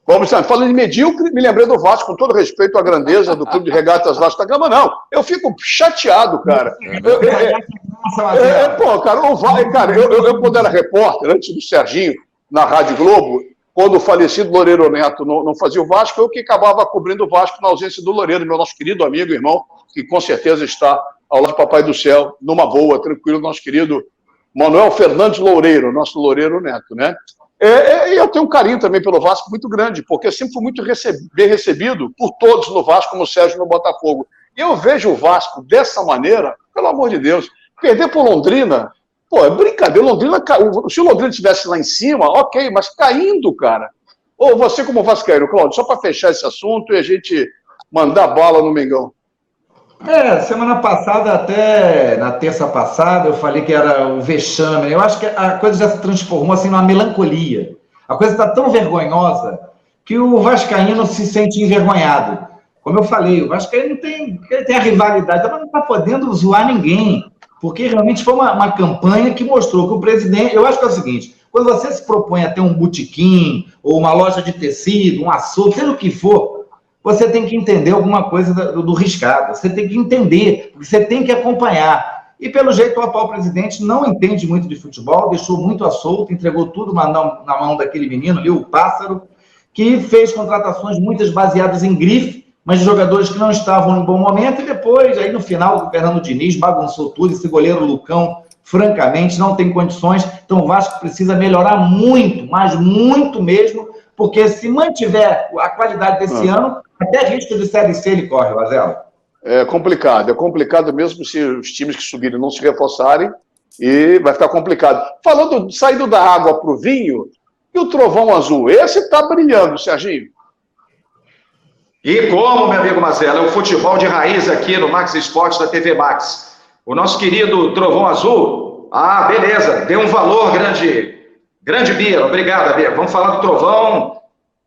Vamos lá, falando de medíocre, me lembrei do Vasco, com todo respeito à grandeza do Clube de Regatas Vasco da Gama, não. Eu fico chateado, cara. Eu quando era repórter, antes do Serginho, na Rádio Globo, quando o falecido Loureiro Neto não fazia o Vasco, eu que acabava cobrindo o Vasco na ausência do Loureiro, meu nosso querido amigo e irmão, que com certeza está ao lado do Papai do Céu, numa boa, tranquilo, nosso querido Manuel Fernandes Loureiro, nosso Loureiro Neto, né? E eu tenho um carinho também pelo Vasco muito grande, porque eu sempre fui muito bem recebido por todos no Vasco, como o Sérgio no Botafogo. E eu vejo o Vasco dessa maneira, pelo amor de Deus, perder por Londrina, é brincadeira, Londrina caiu. Se o Londrina estivesse lá em cima, ok, mas caindo, cara. Ou você como vascaíno, Cláudio, só para fechar esse assunto e a gente mandar bala no Mengão. Semana passada, até na terça passada, eu falei que era o vexame. Eu acho que a coisa já se transformou assim numa melancolia. A coisa está tão vergonhosa que o vascaíno se sente envergonhado. Como eu falei, o vascaíno tem a rivalidade, mas não está podendo zoar ninguém, porque realmente foi uma campanha que mostrou que o presidente... Eu acho que é o seguinte, quando você se propõe a ter um botequim, ou uma loja de tecido, um açougue, seja o que for, você tem que entender alguma coisa do riscado, você tem que entender, você tem que acompanhar. E, pelo jeito, o atual presidente não entende muito de futebol, deixou muito à solta, entregou tudo na mão daquele menino ali, o Pássaro, que fez contratações muitas baseadas em grife, mas de jogadores que não estavam em bom momento, e depois, aí no final, o Fernando Diniz bagunçou tudo, esse goleiro Lucão, francamente, não tem condições, então o Vasco precisa melhorar muito, mas muito mesmo, porque se mantiver a qualidade desse ano, até risco de Série C ele corre, Mazela. É complicado mesmo se os times que subirem não se reforçarem, e vai ficar complicado. Saindo da água para o vinho, e o Trovão Azul, esse está brilhando, Serginho. E como, meu amigo Mazela, é o futebol de raiz aqui no Max Esportes da TV Max. O nosso querido Trovão Azul, beleza, deu um valor grande, Bia, obrigado, Bia. Vamos falar do Trovão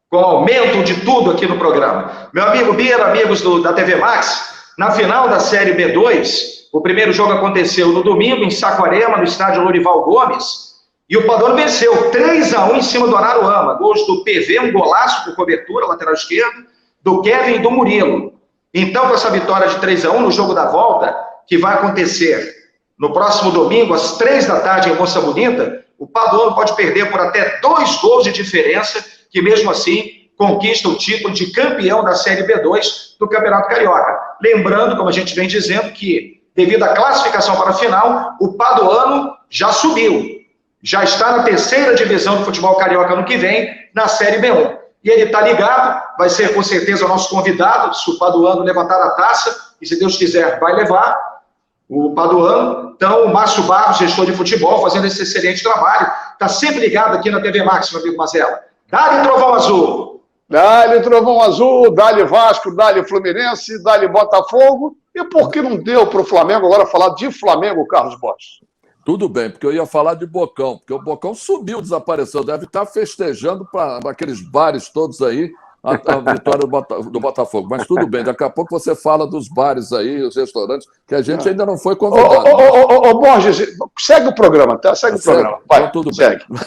com aumento de tudo aqui no programa. Meu amigo Bia, amigos da TV Max, na final da Série B2, o primeiro jogo aconteceu no domingo em Saquarema, no estádio Lourival Gomes, e o Padrão venceu 3-1 em cima do Araruama. Gols do PV, um golaço por cobertura, lateral esquerdo, do Kevin e do Murilo. Então, com essa vitória de 3-1 no jogo da volta, que vai acontecer no próximo domingo, às 3 da tarde, em Moça Bonita, o Paduano pode perder por até 2 gols de diferença, que mesmo assim conquista o título de campeão da Série B2 do Campeonato Carioca. Lembrando, como a gente vem dizendo, que devido à classificação para a final, o Paduano já subiu. Já está na 3ª divisão do futebol carioca ano que vem, na Série B1. E ele está ligado, vai ser com certeza o nosso convidado, se o Paduano levantar a taça, e se Deus quiser, vai levar o Paduano. Então, o Márcio Barros, gestor de futebol, fazendo esse excelente trabalho, está sempre ligado aqui na TV Max, meu amigo Mazella. Dá-lhe Trovão Azul! Dá-lhe Trovão Azul, dá-lhe Vasco, dá-lhe Fluminense, dá-lhe Botafogo. E por que não deu para o Flamengo agora falar de Flamengo, Carlos Borges? Tudo bem, porque eu ia falar de Bocão, porque o Bocão subiu, desapareceu, deve estar festejando para aqueles bares todos aí a vitória do Botafogo. Mas tudo bem, daqui a pouco você fala dos bares aí, os restaurantes, que a gente ainda não foi convidado. Ô, Borges, segue o programa, tá? Segue o programa. Vai, então, tudo segue. Bem.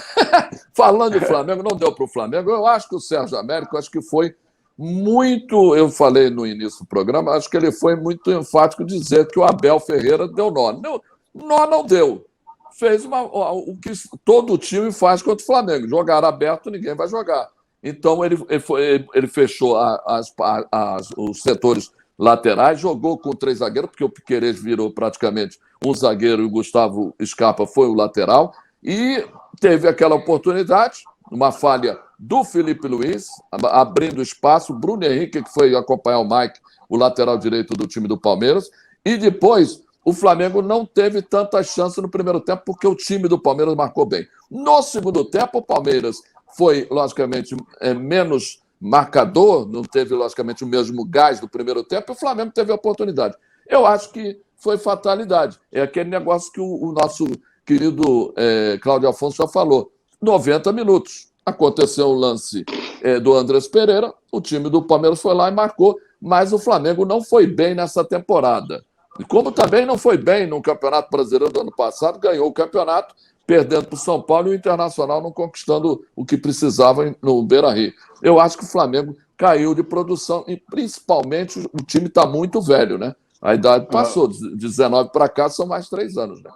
Falando de Flamengo, não deu para o Flamengo. Eu acho que o Sérgio Américo, acho que foi muito, eu falei no início do programa, acho que ele foi muito enfático dizer que o Abel Ferreira deu nó. Nó não deu. Fez o que todo time faz contra o Flamengo. Jogar aberto, ninguém vai jogar. Então, ele fechou os setores laterais, jogou com 3 zagueiros, porque o Piquerez virou praticamente um zagueiro e o Gustavo Scarpa foi o lateral. E teve aquela oportunidade, uma falha do Felipe Luiz, abrindo espaço, Bruno Henrique, que foi acompanhar o Mike, o lateral direito do time do Palmeiras. E depois, o Flamengo não teve tantas chances no primeiro tempo, porque o time do Palmeiras marcou bem. No segundo tempo, o Palmeiras foi, logicamente, menos marcador, não teve, logicamente, o mesmo gás do primeiro tempo, e o Flamengo teve a oportunidade. Eu acho que foi fatalidade. É aquele negócio que o nosso querido Cláudio Afonso já falou. 90 minutos. Aconteceu um lance do Andrés Pereira, o time do Palmeiras foi lá e marcou, mas o Flamengo não foi bem nessa temporada. E como também não foi bem no Campeonato Brasileiro do ano passado, ganhou o campeonato, perdendo para o São Paulo e o Internacional não conquistando o que precisava no Beira-Rio. Eu acho que o Flamengo caiu de produção e, principalmente, o time está muito velho, né? A idade passou, de 19 para cá são mais 3 anos, né?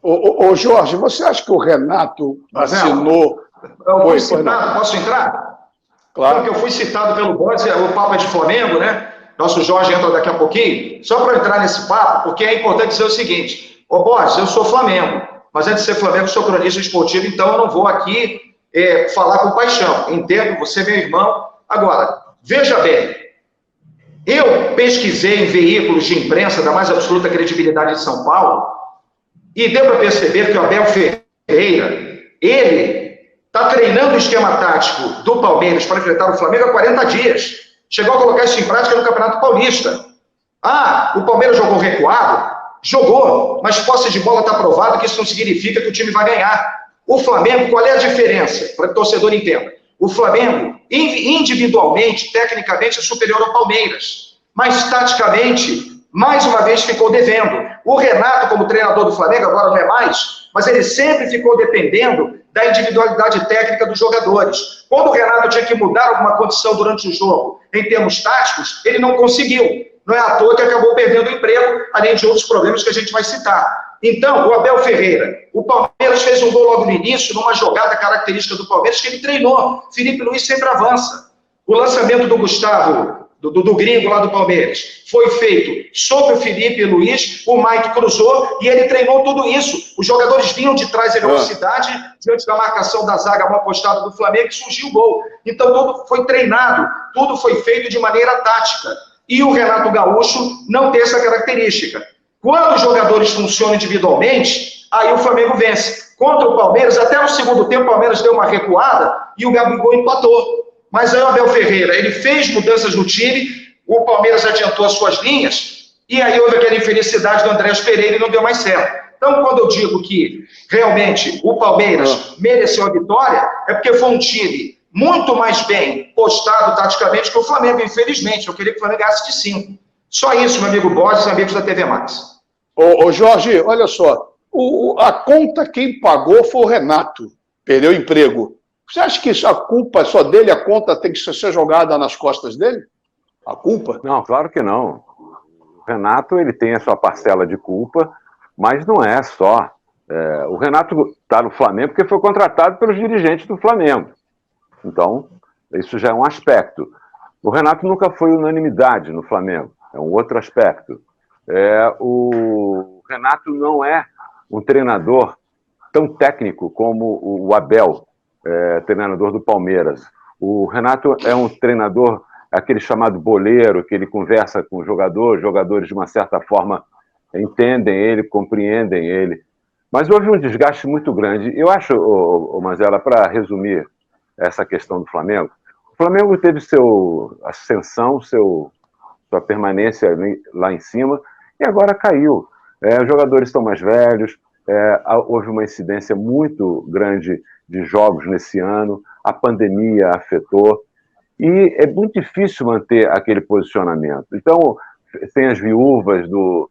Ô, Jorge, você acha que o Renato assinou... Posso entrar? Claro. Porque eu fui citado pelo Borges, o papo é de Flamengo, né? Nosso Jorge entra daqui a pouquinho. Só para entrar nesse papo, porque é importante dizer o seguinte. Ô, Borges, eu sou Flamengo, mas antes de ser Flamengo, eu sou cronista esportivo, então eu não vou aqui falar com paixão. Entendo, você é meu irmão. Agora, veja bem, eu pesquisei em veículos de imprensa da mais absoluta credibilidade de São Paulo e deu para perceber que o Abel Ferreira, ele está treinando o esquema tático do Palmeiras para enfrentar o Flamengo há 40 dias. Chegou a colocar isso em prática no Campeonato Paulista. O Palmeiras jogou recuado? Jogou, mas posse de bola está provado que isso não significa que o time vai ganhar. O Flamengo, qual é a diferença? Para que o torcedor entenda. O Flamengo, individualmente, tecnicamente, é superior ao Palmeiras. Mas, taticamente, mais uma vez ficou devendo. O Renato, como treinador do Flamengo, agora não é mais, mas ele sempre ficou dependendo da individualidade técnica dos jogadores. Quando o Renato tinha que mudar alguma condição durante o jogo, em termos táticos, ele não conseguiu. Não é à toa que acabou perdendo o emprego, além de outros problemas que a gente vai citar. Então, o Abel Ferreira, o Palmeiras fez um gol logo no início, numa jogada característica do Palmeiras, que ele treinou. Felipe Luiz sempre avança. O lançamento do Gustavo, do gringo lá do Palmeiras, foi feito sobre o Felipe Luiz, o Mike cruzou e ele treinou tudo isso. Os jogadores vinham de trás em velocidade, diante da marcação da zaga mal postada do Flamengo, e surgiu o gol. Então, tudo foi treinado, tudo foi feito de maneira tática. E o Renato Gaúcho não tem essa característica. Quando os jogadores funcionam individualmente, aí o Flamengo vence. Contra o Palmeiras, até no segundo tempo, o Palmeiras deu uma recuada e o Gabigol empatou. Mas aí o Abel Ferreira, ele fez mudanças no time, o Palmeiras adiantou as suas linhas, e aí houve aquela infelicidade do Andrés Pereira e não deu mais certo. Então, quando eu digo que realmente o Palmeiras mereceu a vitória, é porque foi um time muito mais bem postado taticamente que o Flamengo, infelizmente. Eu queria que o Flamengo ganhasse de 5. Só isso, meu amigo Borges, amigos da TV Max. Ô, Jorge, olha só, a conta quem pagou foi o Renato, perdeu o emprego. Você acha que a culpa é só dele, a conta tem que ser jogada nas costas dele? A culpa? Não, claro que não. O Renato, ele tem a sua parcela de culpa, mas não é só. O Renato está no Flamengo porque foi contratado pelos dirigentes do Flamengo. Então, isso já é um aspecto. O Renato nunca foi unanimidade no Flamengo. É um outro aspecto. O Renato não é um treinador tão técnico como o Abel, treinador do Palmeiras. O Renato é um treinador, aquele chamado boleiro, que ele conversa com os jogadores de uma certa forma entendem ele, compreendem ele. Mas houve um desgaste muito grande. Eu acho, Mazela, para resumir essa questão do Flamengo, o Flamengo teve sua ascensão, sua permanência lá em cima, e agora caiu. Os jogadores estão mais velhos, houve uma incidência muito grande de jogos nesse ano, a pandemia afetou, e é muito difícil manter aquele posicionamento. Então, tem as viúvas do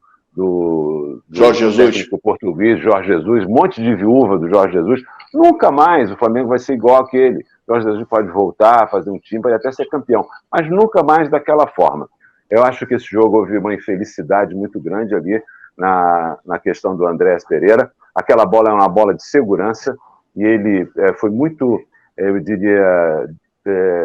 Jorge Jesus, português, Jorge Jesus, um monte de viúva do Jorge Jesus. Nunca mais o Flamengo vai ser igual àquele. Jorge Jesus pode voltar, fazer um time, pode até ser campeão, mas nunca mais daquela forma. Eu acho que esse jogo houve uma infelicidade muito grande ali na questão do Andréas Pereira. Aquela bola é uma bola de segurança e ele foi muito, eu diria,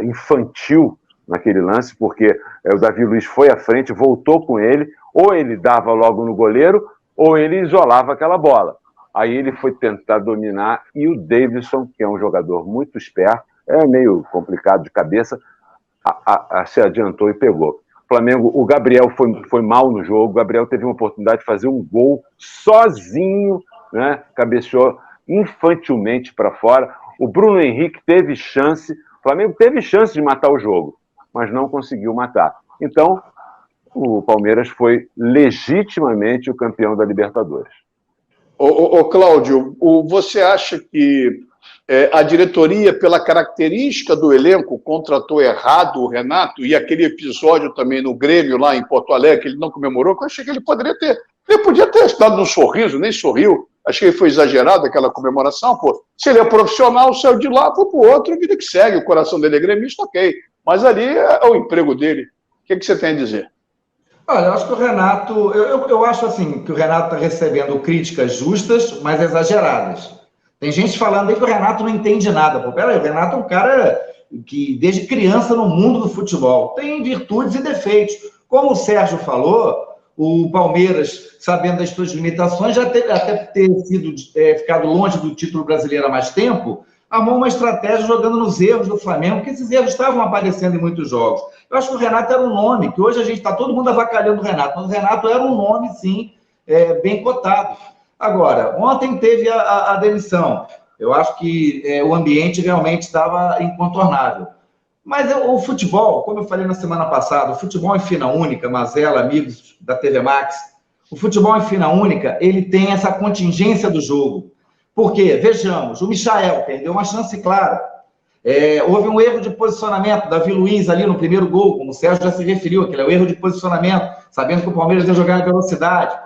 infantil naquele lance, porque o Davi Luiz foi à frente, voltou com ele, ou ele dava logo no goleiro, ou ele isolava aquela bola. Aí ele foi tentar dominar e o Davidson, que é um jogador muito esperto, é meio complicado de cabeça, se adiantou e pegou. Flamengo, o Gabriel foi mal no jogo, o Gabriel teve uma oportunidade de fazer um gol sozinho, né? Cabeceou infantilmente para fora. O Bruno Henrique teve chance, o Flamengo teve chance de matar o jogo, mas não conseguiu matar. Então, o Palmeiras foi legitimamente o campeão da Libertadores. Cláudio, você acha que a diretoria, pela característica do elenco, contratou errado o Renato, e aquele episódio também no Grêmio, lá em Porto Alegre, que ele não comemorou, que eu achei que ele podia ter dado um sorriso, nem sorriu, achei que foi exagerado aquela comemoração, pô. Se ele é profissional, saiu de lá, foi pro outro, vida que segue, o coração dele é gremista, ok, mas ali é o emprego dele. O que você tem a dizer? Olha, eu acho que o Renato, eu acho assim, que o Renato está recebendo críticas justas, mas exageradas. Tem gente falando aí que o Renato não entende nada. Pô, peraí, o Renato é um cara que, desde criança, no mundo do futebol, tem virtudes e defeitos. Como o Sérgio falou, o Palmeiras, sabendo das suas limitações, já até ter ficado longe do título brasileiro há mais tempo, armou uma estratégia jogando nos erros do Flamengo, porque esses erros estavam aparecendo em muitos jogos. Eu acho que o Renato era um nome, que hoje a gente está todo mundo avacalhando o Renato, mas o Renato era um nome, sim, bem cotado. Agora, ontem teve a demissão. Eu acho que o ambiente realmente estava incontornável. Mas o futebol, como eu falei na semana passada, o futebol em fina única, Mazela, amigos da TV Max, o futebol em fina única, ele tem essa contingência do jogo. Por quê? Vejamos, o Michael perdeu uma chance clara. Houve um erro de posicionamento, Davi Luiz ali no primeiro gol, como o Sérgio já se referiu, aquele é o erro de posicionamento, sabendo que o Palmeiras ia jogar em velocidade.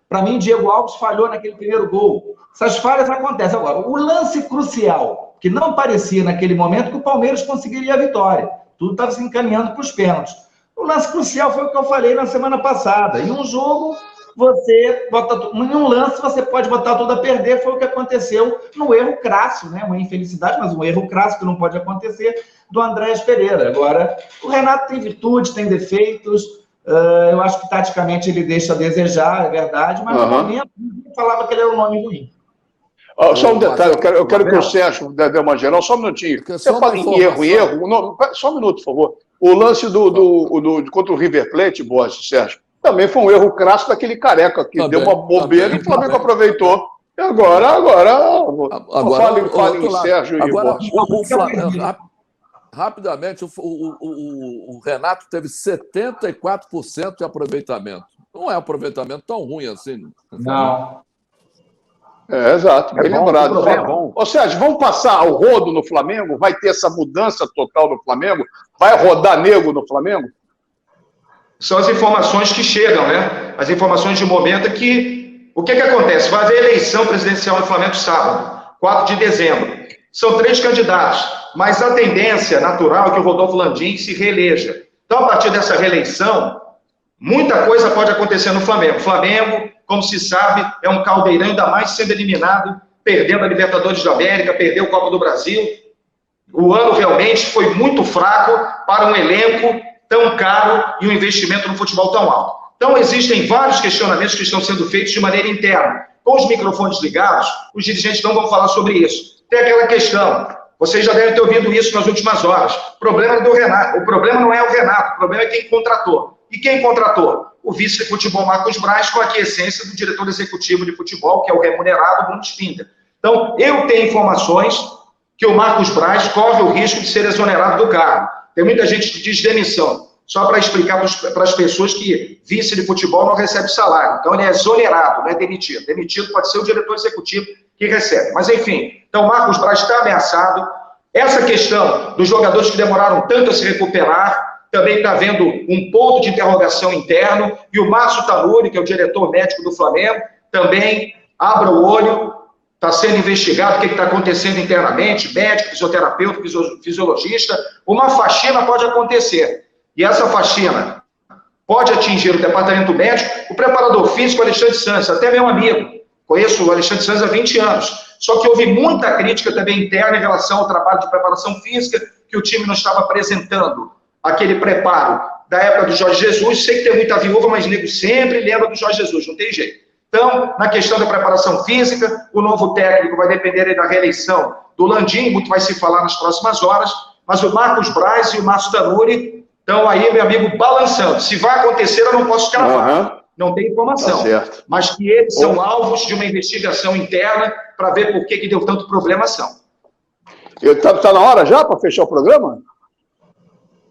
Para mim, Diego Alves falhou naquele primeiro gol. Essas falhas acontecem. Agora, o lance crucial, que não parecia naquele momento que o Palmeiras conseguiria a vitória. Tudo estava se encaminhando para os pênaltis. O lance crucial foi o que eu falei na semana passada. Em um jogo, em um lance, você pode botar tudo a perder. Foi o que aconteceu no erro crasso, né? Uma infelicidade, mas um erro crasso que não pode acontecer, do Andréas Pereira. Agora, o Renato tem virtudes, tem defeitos. Eu acho que taticamente ele deixa a desejar, é verdade, mas no momento ele falava que ele era um nome ruim. Só um detalhe, eu quero que o Sérgio dê uma geral, só um minutinho. Você fala em erro, não, só um minuto, por favor. O lance contra o River Plate, Borges, Sérgio, também foi um erro crasso daquele careca que deu uma bobeira e o Flamengo aproveitou. E agora fale em Sérgio e Borges. Rapidamente, o Renato teve 74% de aproveitamento. Não é um aproveitamento tão ruim assim. Não. Exato, bem lembrado. Ou seja, vamos passar o rodo no Flamengo? Vai ter essa mudança total no Flamengo? Vai rodar nego no Flamengo? São as informações que chegam, né? As informações de momento que... O que acontece? Vai haver eleição presidencial no Flamengo sábado, 4 de dezembro. São 3 candidatos, mas a tendência natural é que o Rodolfo Landim se reeleja. Então, a partir dessa reeleição, muita coisa pode acontecer no Flamengo. O Flamengo, como se sabe, é um caldeirão, ainda mais sendo eliminado, perdendo a Libertadores da América, perdeu o Copa do Brasil. O ano realmente foi muito fraco para um elenco tão caro e um investimento no futebol tão alto. Então, existem vários questionamentos que estão sendo feitos de maneira interna. Com os microfones ligados, os dirigentes não vão falar sobre isso. Tem aquela questão, vocês já devem ter ouvido isso nas últimas horas. O problema é do Renato. O problema não é o Renato, o problema é quem contratou. E quem contratou? O vice de futebol Marcos Braz, com a aquiescência do diretor executivo de futebol, que é o remunerado Bruno Spinda. Então, eu tenho informações que o Marcos Braz corre o risco de ser exonerado do cargo. Tem muita gente que diz demissão, só para explicar para as pessoas que vice de futebol não recebe salário. Então, ele é exonerado, não é demitido. Demitido pode ser o diretor executivo que recebe. Mas, enfim, então o Marcos Braz está ameaçado. Essa questão dos jogadores que demoraram tanto a se recuperar, também está havendo um ponto de interrogação interno, e o Márcio Tanuri, que é o diretor médico do Flamengo, também abra o olho, está sendo investigado o que está acontecendo internamente, médico, fisioterapeuta, fisiologista. Uma faxina pode acontecer, e essa faxina pode atingir o departamento médico, o preparador físico Alexandre Santos, até meu amigo, conheço o Alexandre Santos há 20 anos, só que houve muita crítica também interna em relação ao trabalho de preparação física, que o time não estava apresentando aquele preparo da época do Jorge Jesus. Sei que tem muita viúva, mas nego sempre lembra do Jorge Jesus, não tem jeito. Então, na questão da preparação física, o novo técnico vai depender aí da reeleição do Landim, muito vai se falar nas próximas horas, mas o Marcos Braz e o Márcio Tanuri estão aí, meu amigo, balançando. Se vai acontecer, eu não posso cravar. Não tem informação. Tá, mas que eles são alvos de uma investigação interna para ver por que deu tanto problema, são. Tá na hora já para fechar o programa?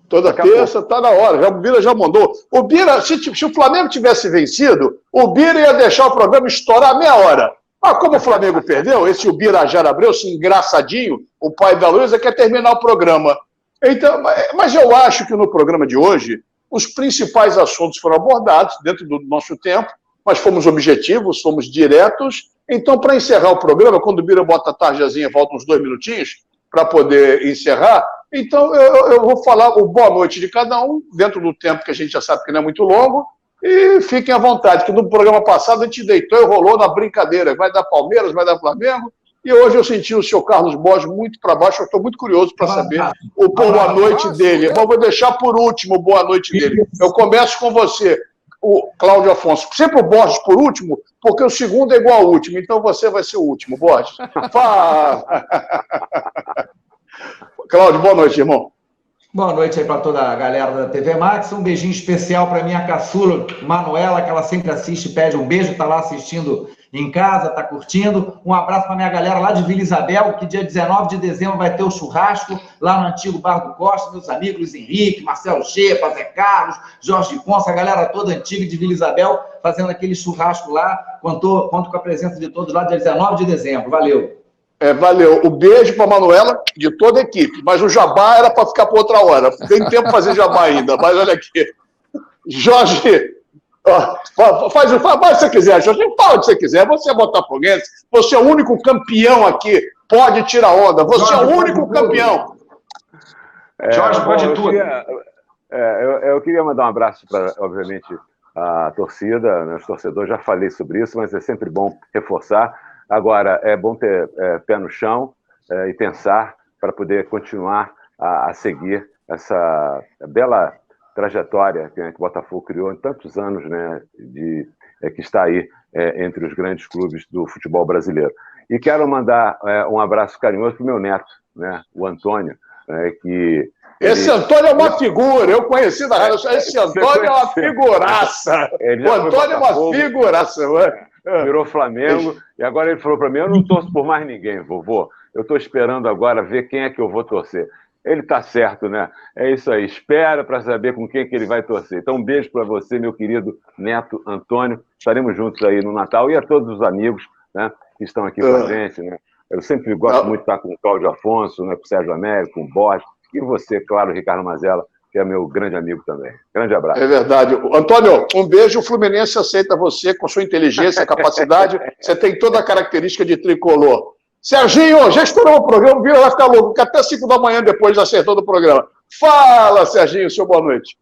Toda terça está na hora. O Bira já mandou. O Bira, se o Flamengo tivesse vencido, o Bira ia deixar o programa estourar meia hora. Mas como o Flamengo perdeu, esse Ubirajara Abreu, esse engraçadinho, o pai da Luísa, quer terminar o programa. Então, mas eu acho que no programa de hoje, os principais assuntos foram abordados dentro do nosso tempo, mas fomos objetivos, fomos diretos. Então, para encerrar o programa, quando o Bira bota a tarjazinha, faltam uns 2 minutinhos para poder encerrar. Então, eu vou falar o boa noite de cada um, dentro do tempo que a gente já sabe que não é muito longo, e fiquem à vontade, que no programa passado a gente deitou e rolou na brincadeira, vai dar Palmeiras, vai dar Flamengo, e hoje eu senti o senhor Carlos Borges muito para baixo, eu estou muito curioso para saber o boa noite dele. Eu vou deixar por último o boa noite dele. Eu começo com você, o Cláudio Afonso. Sempre o Borges por último, porque o segundo é igual ao último, então você vai ser o último, Borges. Fala! Cláudio, boa noite, irmão. Boa noite aí para toda a galera da TV Max. Um beijinho especial para minha caçula, Manuela, que ela sempre assiste, pede um beijo, está lá assistindo em casa, está curtindo. Um abraço para minha galera lá de Vila Isabel, que dia 19 de dezembro vai ter o churrasco lá no antigo Bar do Costa. Meus amigos Luiz Henrique, Marcelo Chepa, Zé Carlos, Jorge Ponce, a galera toda antiga de Vila Isabel, fazendo aquele churrasco lá. Conto com a presença de todos lá dia 19 de dezembro. Valeu. Valeu. O beijo para a Manuela, de toda a equipe. Mas o jabá era para ficar para outra hora. Tem tempo para fazer jabá ainda, mas olha aqui. Jorge, faz o que você quiser, Jorge. Fala o que você quiser. Você é botafoguense, você é o único campeão aqui. Pode tirar onda. Você Jorge, é o único campeão. Jorge, pode tudo. Eu queria mandar um abraço para, obviamente, a torcida, né, os torcedores. Já falei sobre isso, mas é sempre bom reforçar. Agora, é bom ter pé no chão e pensar para poder continuar a seguir essa bela trajetória que o Botafogo criou em tantos anos, né, que está aí entre os grandes clubes do futebol brasileiro. E quero mandar um abraço carinhoso para o meu neto, né, o Antônio, que... Esse Antônio é uma figura, eu conheci na rádio. Esse Antônio é uma figuraça. O Antônio é uma figuraça, virou Flamengo, e agora ele falou para mim, eu não torço por mais ninguém, vovô, eu estou esperando agora ver quem é que eu vou torcer. Ele está certo, né? É isso aí, espera para saber com quem que ele vai torcer. Então, um beijo para você, meu querido neto Antônio, estaremos juntos aí no Natal, e a todos os amigos, né, que estão aqui com a gente, né? Eu sempre gosto muito de estar com o Cláudio Afonso, né, com o Sérgio Américo, com o Borges, e você, claro, Ricardo Mazella, que é meu grande amigo também. Grande abraço. É verdade. Antônio, um beijo. O Fluminense aceita você com sua inteligência, capacidade. Você tem toda a característica de tricolor. Serginho, já estourou o programa, vai ficar louco, que até 5 da manhã depois acertou do programa. Fala, Serginho, seu boa noite.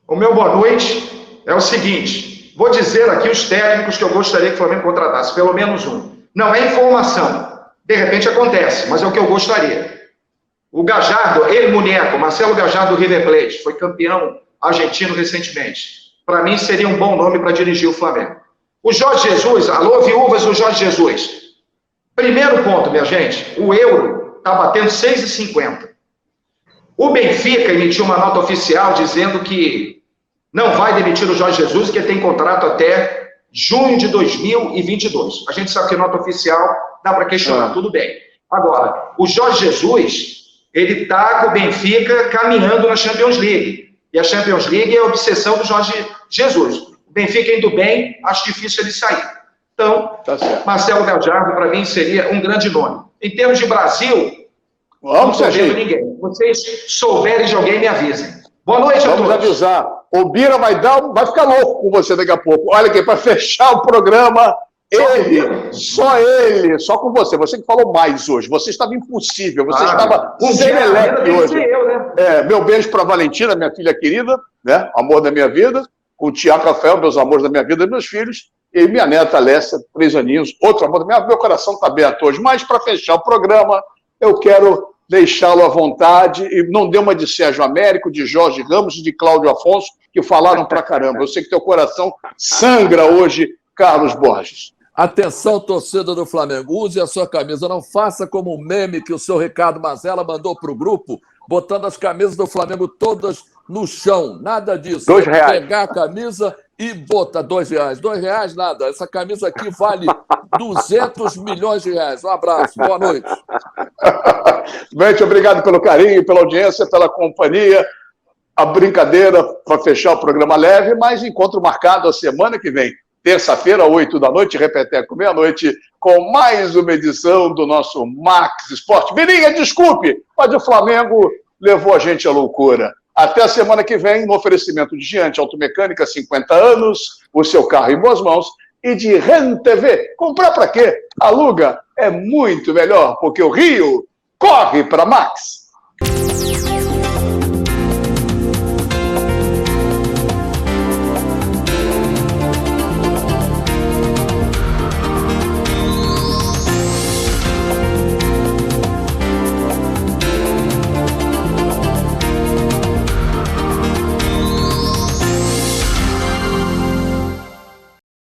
O meu boa noite é o seguinte, vou dizer aqui os técnicos que eu gostaria que o Flamengo contratasse, pelo menos um. Não é informação, de repente acontece, mas é o que eu gostaria. O Gallardo, ele muñeco, Marcelo Gallardo do River Plate, foi campeão argentino recentemente. Para mim seria um bom nome para dirigir o Flamengo. O Jorge Jesus, alô viúvas do Jorge Jesus. Primeiro ponto, minha gente, o euro está batendo 6,50. O Benfica emitiu uma nota oficial dizendo que não vai demitir o Jorge Jesus, que ele tem contrato até junho de 2022. A gente sabe que nota oficial dá para questionar, tudo bem. Agora, o Jorge Jesus, ele está com o Benfica caminhando na Champions League. E a Champions League é a obsessão do Jorge Jesus. O Benfica indo bem, acho difícil ele sair. Então, Marcelo Gallardo, para mim, seria um grande nome. Em termos de Brasil, não estou vendo ninguém. Vocês souberem de alguém, me avisem. Boa noite a todos. Vamos avisar. O Bira vai ficar louco com você daqui a pouco. Olha aqui, para fechar o programa, só com você. Você que falou mais hoje. Você estava impossível. Você estava serelepe hoje. Meu beijo para a Valentina, minha filha querida, né? Amor da minha vida. O Tiago Rafael, meus amores da minha vida, meus filhos. E minha neta Alessia, 3 aninhos. Outro amor da minha vida. Meu coração está aberto hoje. Mas para fechar o programa, eu quero deixá-lo à vontade, e não deu uma de Sérgio Américo, de Jorge Ramos e de Cláudio Afonso, que falaram pra caramba. Eu sei que teu coração sangra hoje, Carlos Borges. Atenção, torcida do Flamengo, use a sua camisa, não faça como um meme que o seu Ricardo Mazella mandou pro grupo, botando as camisas do Flamengo todas no chão, nada disso. R$2. Pegar a camisa e botar R$2. R$2 nada, essa camisa aqui vale 200 milhões de reais. Um abraço, boa noite. Gente, obrigado pelo carinho, pela audiência, pela companhia. A brincadeira para fechar o programa leve, mas encontro marcado a semana que vem, terça-feira, 8 da noite, repeteco, meia-noite, com mais uma edição do nosso Max Esporte. Virinha, desculpe, mas o Flamengo levou a gente à loucura. Até a semana que vem, no oferecimento de Giante Automecânica, 50 anos, o seu carro em boas mãos, e de REN TV. Comprar para quê? Aluga é muito melhor, porque o Rio corre para Max.